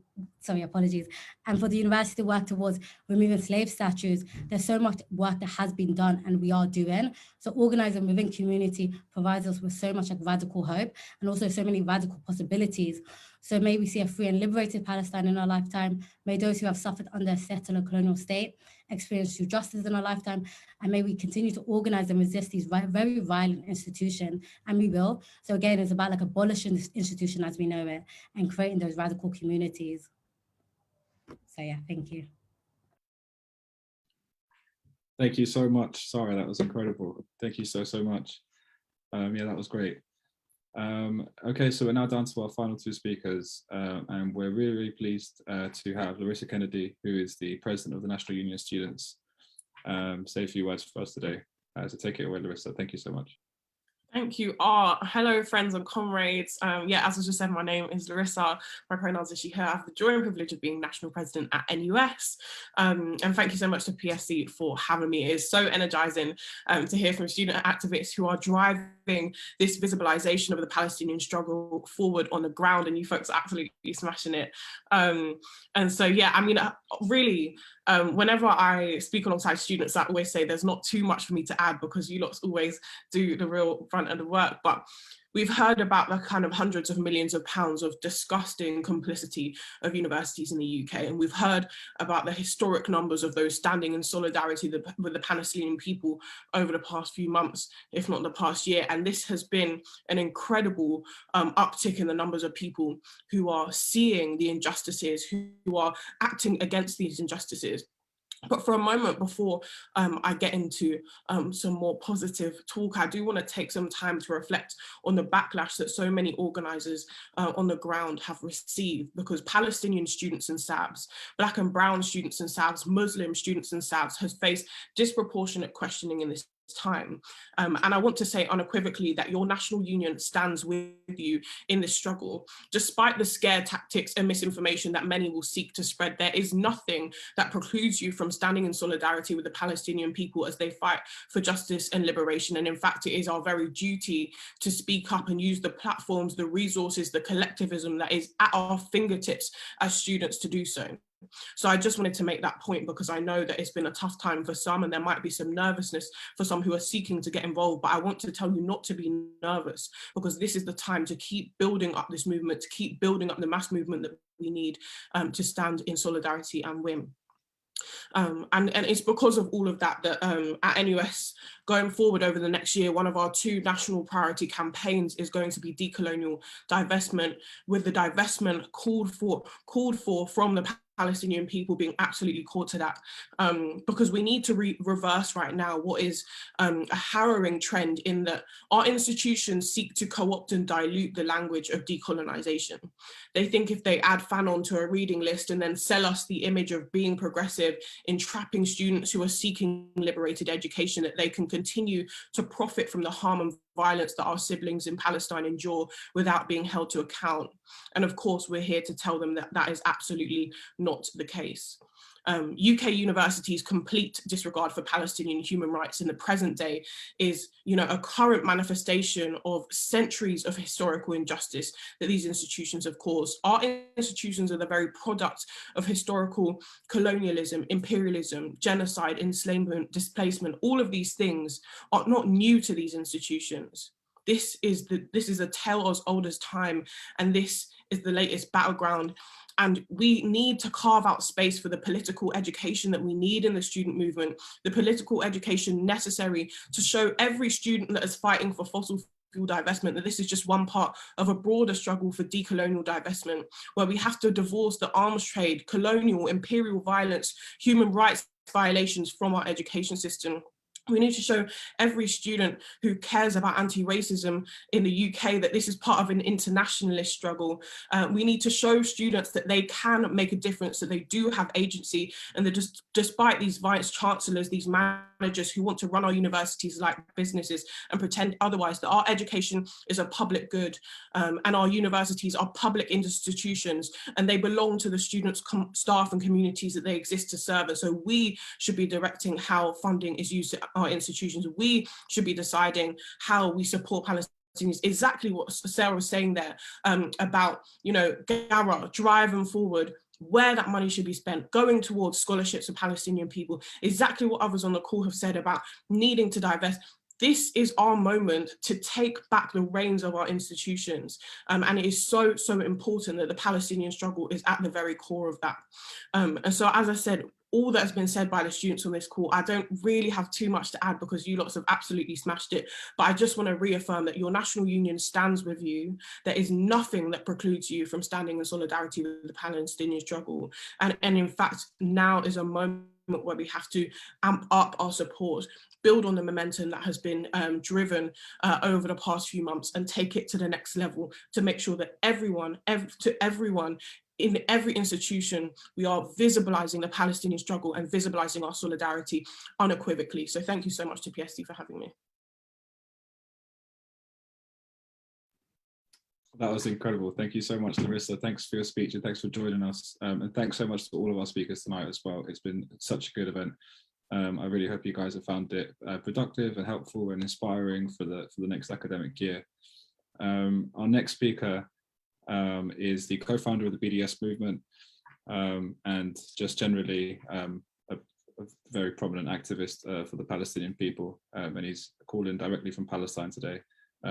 towards removing slave statues. There's so much work that has been done and we are doing. So organizing within community provides us with so much radical hope and also so many radical possibilities. So may we see a free and liberated Palestine in our lifetime. May those who have suffered under a settler colonial state experience true justice in our lifetime. And may we continue to organize and resist these very violent institutions. And we will. So again, it's about abolishing this institution as we know it and creating those radical communities. So yeah, thank you. Thank you so much, Sarah. That was incredible. Thank you so much. Yeah, that was great. Okay, so we're now down to our final two speakers, and we're really, really pleased to have Larissa Kennedy, who is the president of the National Union of Students, say a few words for us today. So take it away, Larissa. Thank you so much. Thank you, Art. Hello, friends and comrades. Yeah, as I just said, my name is Larissa. My pronouns are she, her. I have the joy and privilege of being national president at NUS. And thank you so much to PSC for having me. It is so energizing to hear from student activists who are driving this visibilization of the Palestinian struggle forward on the ground, and you folks are absolutely smashing it. And so, yeah, I mean, really, whenever I speak alongside students, I always say there's not too much for me to add because you lots always do the real front of the work. But we've heard about the kind of hundreds of millions of pounds of disgusting complicity of universities in the UK. And we've heard about the historic numbers of those standing in solidarity with the Palestinian people over the past few months, if not the past year. And this has been an incredible uptick in the numbers of people who are seeing the injustices, who are acting against these injustices. But for a moment before I get into some more positive talk, I do want to take some time to reflect on the backlash that so many organisers on the ground have received, because Palestinian students and SABs, Black and Brown students and SABs, Muslim students and SABs has faced disproportionate questioning in this time. And I want to say unequivocally that your national union stands with you in this struggle. Despite the scare tactics and misinformation that many will seek to spread, there is nothing that precludes you from standing in solidarity with the Palestinian people as they fight for justice and liberation. And in fact, it is our very duty to speak up and use the platforms, the resources, the collectivism that is at our fingertips as students to do so. So I just wanted to make that point, because I know that it's been a tough time for some and there might be some nervousness for some who are seeking to get involved, but I want to tell you not to be nervous, because this is the time to keep building up this movement, to keep building up the mass movement that we need to stand in solidarity and win. And it's because of all of that that at NUS, going forward over the next year, one of our 2 national priority campaigns is going to be decolonial divestment, with the divestment called for from the Palestinian people being absolutely core to that, because we need to reverse right now what is a harrowing trend in that our institutions seek to co-opt and dilute the language of decolonization. They think if they add Fanon to a reading list and then sell us the image of being progressive, entrapping students who are seeking liberated education, that they can continue to profit from the harm and violence that our siblings in Palestine endure without being held to account. And of course, we're here to tell them that that is absolutely not the case. UK universities' complete disregard for Palestinian human rights in the present day is, a current manifestation of centuries of historical injustice that these institutions have caused. Our institutions are the very product of historical colonialism, imperialism, genocide, enslavement, displacement. All of these things are not new to these institutions. This is a tale as old as time, and this is the latest battleground. And we need to carve out space for the political education that we need in the student movement, the political education necessary to show every student that is fighting for fossil fuel divestment that this is just one part of a broader struggle for decolonial divestment, where we have to divorce the arms trade, colonial, imperial violence, human rights violations from our education system. We need to show every student who cares about anti-racism in the UK that this is part of an internationalist struggle. We need to show students that they can make a difference, that they do have agency, and that despite these vice chancellors, these managers who want to run our universities like businesses and pretend otherwise, that our education is a public good, and our universities are public institutions, and they belong to the students, staff and communities that they exist to serve. And so we should be directing how funding is used at our institutions. We should be deciding how we support Palestinians. Exactly what Sarah was saying there about, Gara, drive them forward, where that money should be spent, going towards scholarships of Palestinian people, exactly what others on the call have said about needing to divest. This is our moment to take back the reins of our institutions. And it is so, so important that the Palestinian struggle is at the very core of that. And so, as I said, all that has been said by the students on this call, I don't really have too much to add because you lots have absolutely smashed it. But I just want to reaffirm that your national union stands with you. There is nothing that precludes you from standing in solidarity with the Palestinian struggle. And in fact, now is a moment where we have to amp up our support, build on the momentum that has been driven over the past few months, and take it to the next level to make sure that everyone in every institution, we are visibilizing the Palestinian struggle and visibilizing our solidarity unequivocally. So thank you so much to PSD for having me. That was incredible. Thank you so much, Larissa. Thanks for your speech and thanks for joining us. And thanks so much to all of our speakers tonight as well. It's been such a good event. I really hope you guys have found it productive and helpful and inspiring for the next academic year. Our next speaker is the co-founder of the BDS Movement and just generally a very prominent activist for the Palestinian people. And he's calling directly from Palestine today.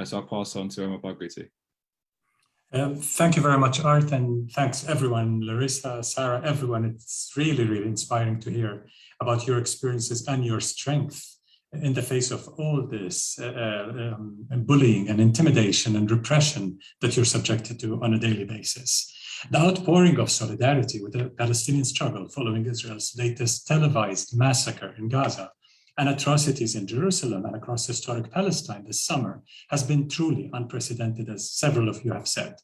So I'll pass on to Omar Barghouti. Thank you very much, Art, and thanks everyone, Larissa, Sarah, everyone. It's really, really inspiring to hear about your experiences and your strength in the face of all this bullying and intimidation and repression that you're subjected to on a daily basis. The outpouring of solidarity with the Palestinian struggle following Israel's latest televised massacre in Gaza and atrocities in Jerusalem and across historic Palestine this summer has been truly unprecedented, as several of you have said.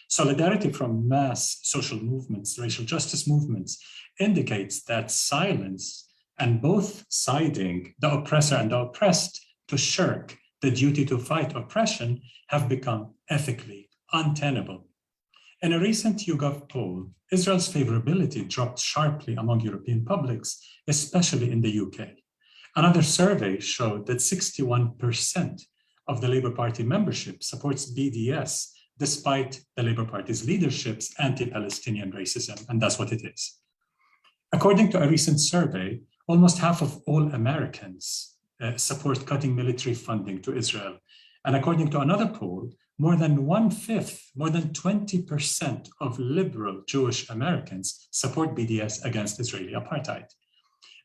Solidarity from mass social movements, racial justice movements, indicates that silence and both siding the oppressor and the oppressed to shirk the duty to fight oppression have become ethically untenable. In a recent YouGov poll, Israel's favorability dropped sharply among European publics, especially in the UK. Another survey showed that 61% of the Labour Party membership supports BDS, despite the Labour Party's leadership's anti-Palestinian racism, and that's what it is. According to a recent survey, almost half of all Americans support cutting military funding to Israel. And according to another poll, more than 1/5, more than 20% of liberal Jewish Americans support BDS against Israeli apartheid.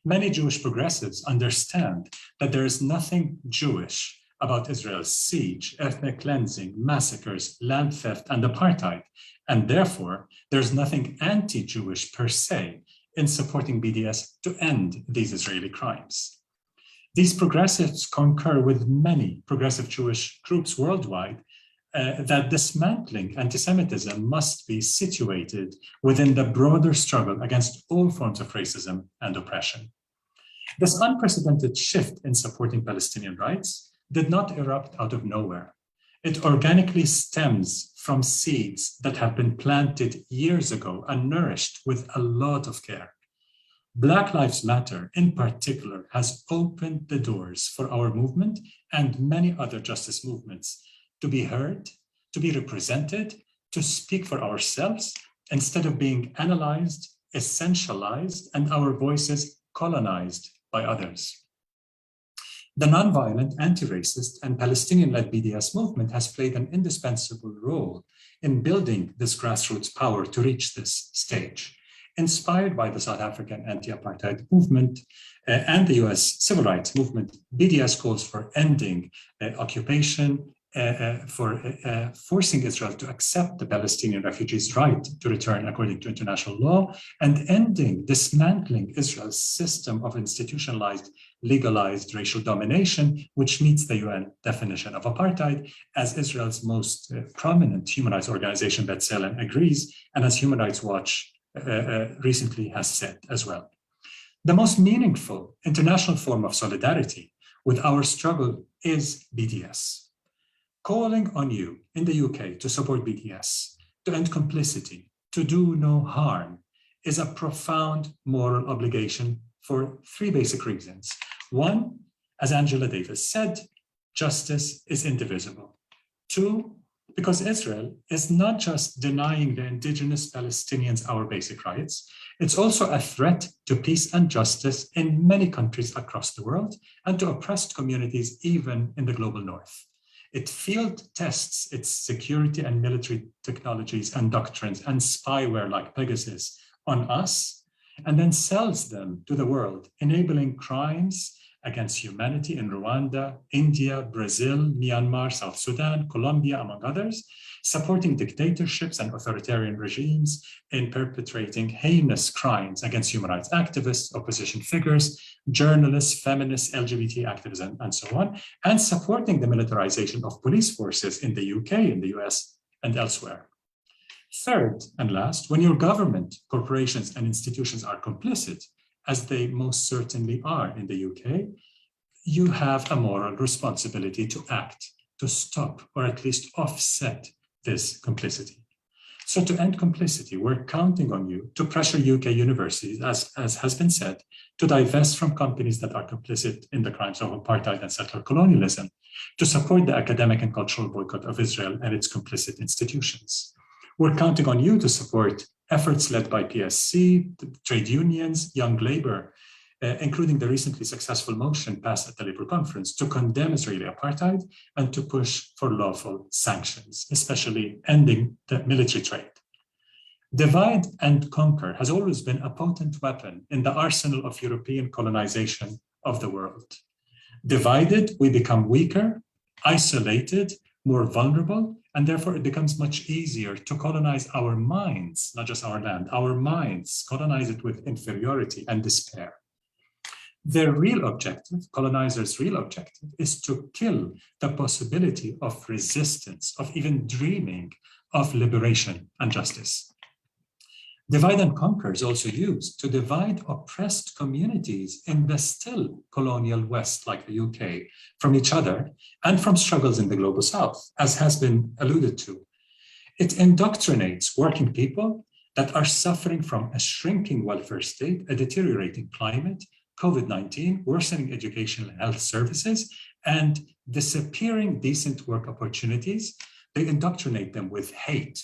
Many Jewish progressives understand that there is nothing Jewish about Israel's siege, ethnic cleansing, massacres, land theft, and apartheid, and therefore there's nothing anti-Jewish per se in supporting BDS to end these Israeli crimes. These progressives concur with many progressive Jewish groups worldwide that dismantling anti-Semitism must be situated within the broader struggle against all forms of racism and oppression. This unprecedented shift in supporting Palestinian rights did not erupt out of nowhere. It organically stems from seeds that have been planted years ago and nourished with a lot of care. Black Lives Matter, in particular, has opened the doors for our movement and many other justice movements to be heard, to be represented, to speak for ourselves, instead of being analyzed, essentialized, and our voices colonized by others. The nonviolent, anti-racist, and Palestinian-led BDS movement has played an indispensable role in building this grassroots power to reach this stage. Inspired by the South African anti-apartheid movement and the US civil rights movement, BDS calls for ending occupation, for forcing Israel to accept the Palestinian refugees' right to return according to international law, and ending, dismantling Israel's system of institutionalized, legalized racial domination, which meets the UN definition of apartheid, as Israel's most prominent human rights organization, B'Tselem, agrees, and as Human Rights Watch recently has said as well. The most meaningful international form of solidarity with our struggle is BDS. Calling on you in the UK to support BDS, to end complicity, to do no harm, is a profound moral obligation for three basic reasons. One, as Angela Davis said, justice is indivisible. Two, because Israel is not just denying the indigenous Palestinians our basic rights, it's also a threat to peace and justice in many countries across the world and to oppressed communities even in the global north. It field tests its security and military technologies and doctrines and spyware like Pegasus on us, and then sells them to the world, enabling crimes against humanity in Rwanda, India, Brazil, Myanmar, South Sudan, Colombia, among others, supporting dictatorships and authoritarian regimes in perpetrating heinous crimes against human rights activists, opposition figures, journalists, feminists, LGBT activists, and so on, and supporting the militarization of police forces in the UK, in the US, and elsewhere. Third and last, when your government, corporations, and institutions are complicit, as they most certainly are in the UK, you have a moral responsibility to act, to stop, or at least offset this complicity. So to end complicity, we're counting on you to pressure UK universities, as has been said, to divest from companies that are complicit in the crimes of apartheid and settler colonialism, to support the academic and cultural boycott of Israel and its complicit institutions. We're counting on you to support efforts led by PSC, trade unions, Young Labour, including the recently successful motion passed at the Labour Conference to condemn Israeli apartheid and to push for lawful sanctions, especially ending the military trade. Divide and conquer has always been a potent weapon in the arsenal of European colonization of the world. Divided, we become weaker, isolated, more vulnerable, and therefore it becomes much easier to colonize our minds, not just our land, our minds, colonize it with inferiority and despair. Their real objective, colonizers' real objective, is to kill the possibility of resistance, of even dreaming of liberation and justice. Divide and conquer is also used to divide oppressed communities in the still colonial West, like the UK, from each other and from struggles in the global South, as has been alluded to. It indoctrinates working people that are suffering from a shrinking welfare state, a deteriorating climate, COVID-19, worsening educational and health services, and disappearing decent work opportunities. They indoctrinate them with hate.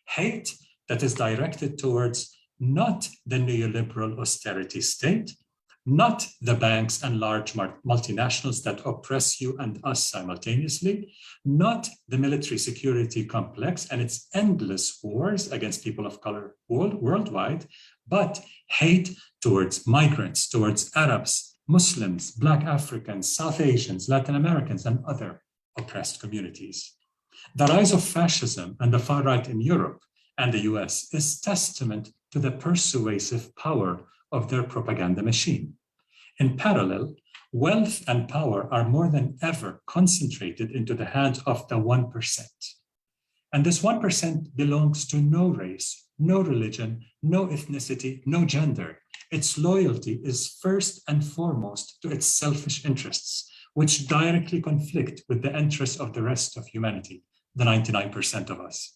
Hate that is directed towards not the neoliberal austerity state, not the banks and large multinationals that oppress you and us simultaneously, not the military security complex and its endless wars against people of color worldwide, but hate towards migrants, towards Arabs, Muslims, Black Africans, South Asians, Latin Americans, and other oppressed communities. The rise of fascism and the far right in Europe and the US is testament to the persuasive power of their propaganda machine. In parallel, wealth and power are more than ever concentrated into the hands of the 1%. And this 1% belongs to no race, no religion, no ethnicity, no gender. Its loyalty is first and foremost to its selfish interests, which directly conflict with the interests of the rest of humanity, the 99% of us.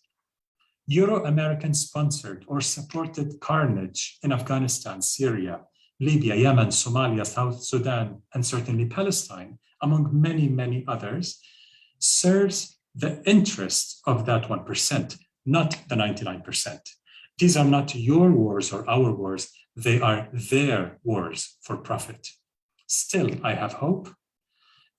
Euro-American sponsored or supported carnage in Afghanistan, Syria, Libya, Yemen, Somalia, South Sudan, and certainly Palestine, among many, many others, serves the interests of that 1%, not the 99%. These are not your wars or our wars, they are their wars for profit. Still, I have hope.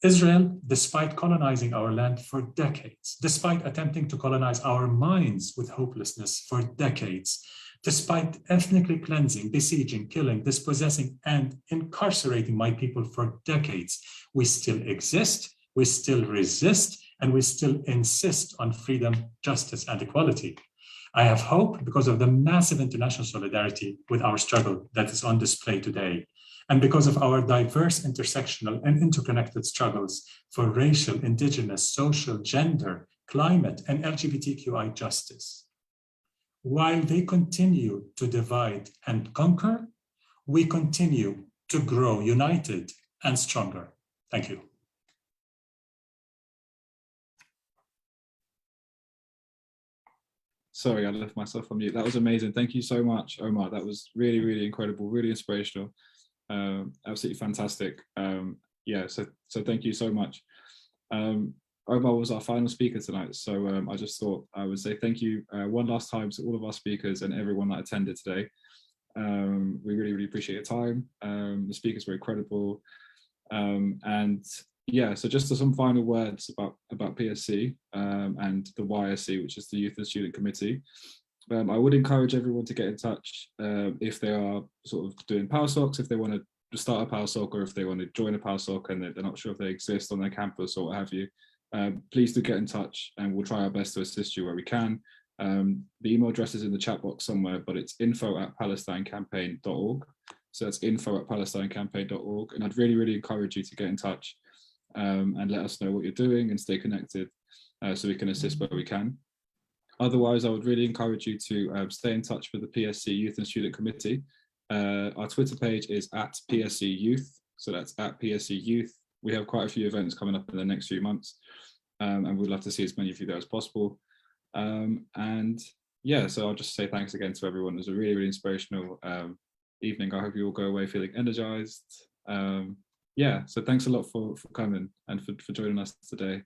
Israel, despite colonizing our land for decades, despite attempting to colonize our minds with hopelessness for decades, despite ethnically cleansing, besieging, killing, dispossessing, and incarcerating my people for decades, we still exist, we still resist, and we still insist on freedom, justice, and equality. I have hope because of the massive international solidarity with our struggle that is on display today, and because of our diverse, intersectional, and interconnected struggles for racial, indigenous, social, gender, climate, and LGBTQI justice. While they continue to divide and conquer, we continue to grow united and stronger. Thank you. Sorry, I left myself on mute. That was amazing. Thank you so much, Omar. That was really, really incredible, really inspirational. Absolutely fantastic. Yeah, so thank you so much. Omar was our final speaker tonight, so I just thought I would say thank you one last time to all of our speakers and everyone that attended today. We really, really appreciate your time. The speakers were incredible. And yeah, so just some final words about PSC and the YSC, which is the Youth and Student Committee. I would encourage everyone to get in touch if they are sort of doing PowerSocs, if they want to start a PowerSoc, or if they want to join a PowerSoc and they're not sure if they exist on their campus or what have you. Please do get in touch and we'll try our best to assist you where we can. The email address is in the chat box somewhere, but it's info@palestinecampaign.org. So that's info@palestinecampaign.org. And I'd really, really encourage you to get in touch and let us know what you're doing and stay connected so we can assist where we can. Otherwise, I would really encourage you to stay in touch with the PSC Youth and Student Committee. Our Twitter page is @PSC Youth. So that's @PSC Youth. We have quite a few events coming up in the next few months, and we'd love to see as many of you there as possible. And yeah, so I'll just say thanks again to everyone. It was a really, really inspirational evening. I hope you all go away feeling energized. Yeah, so thanks a lot for coming and for joining us today.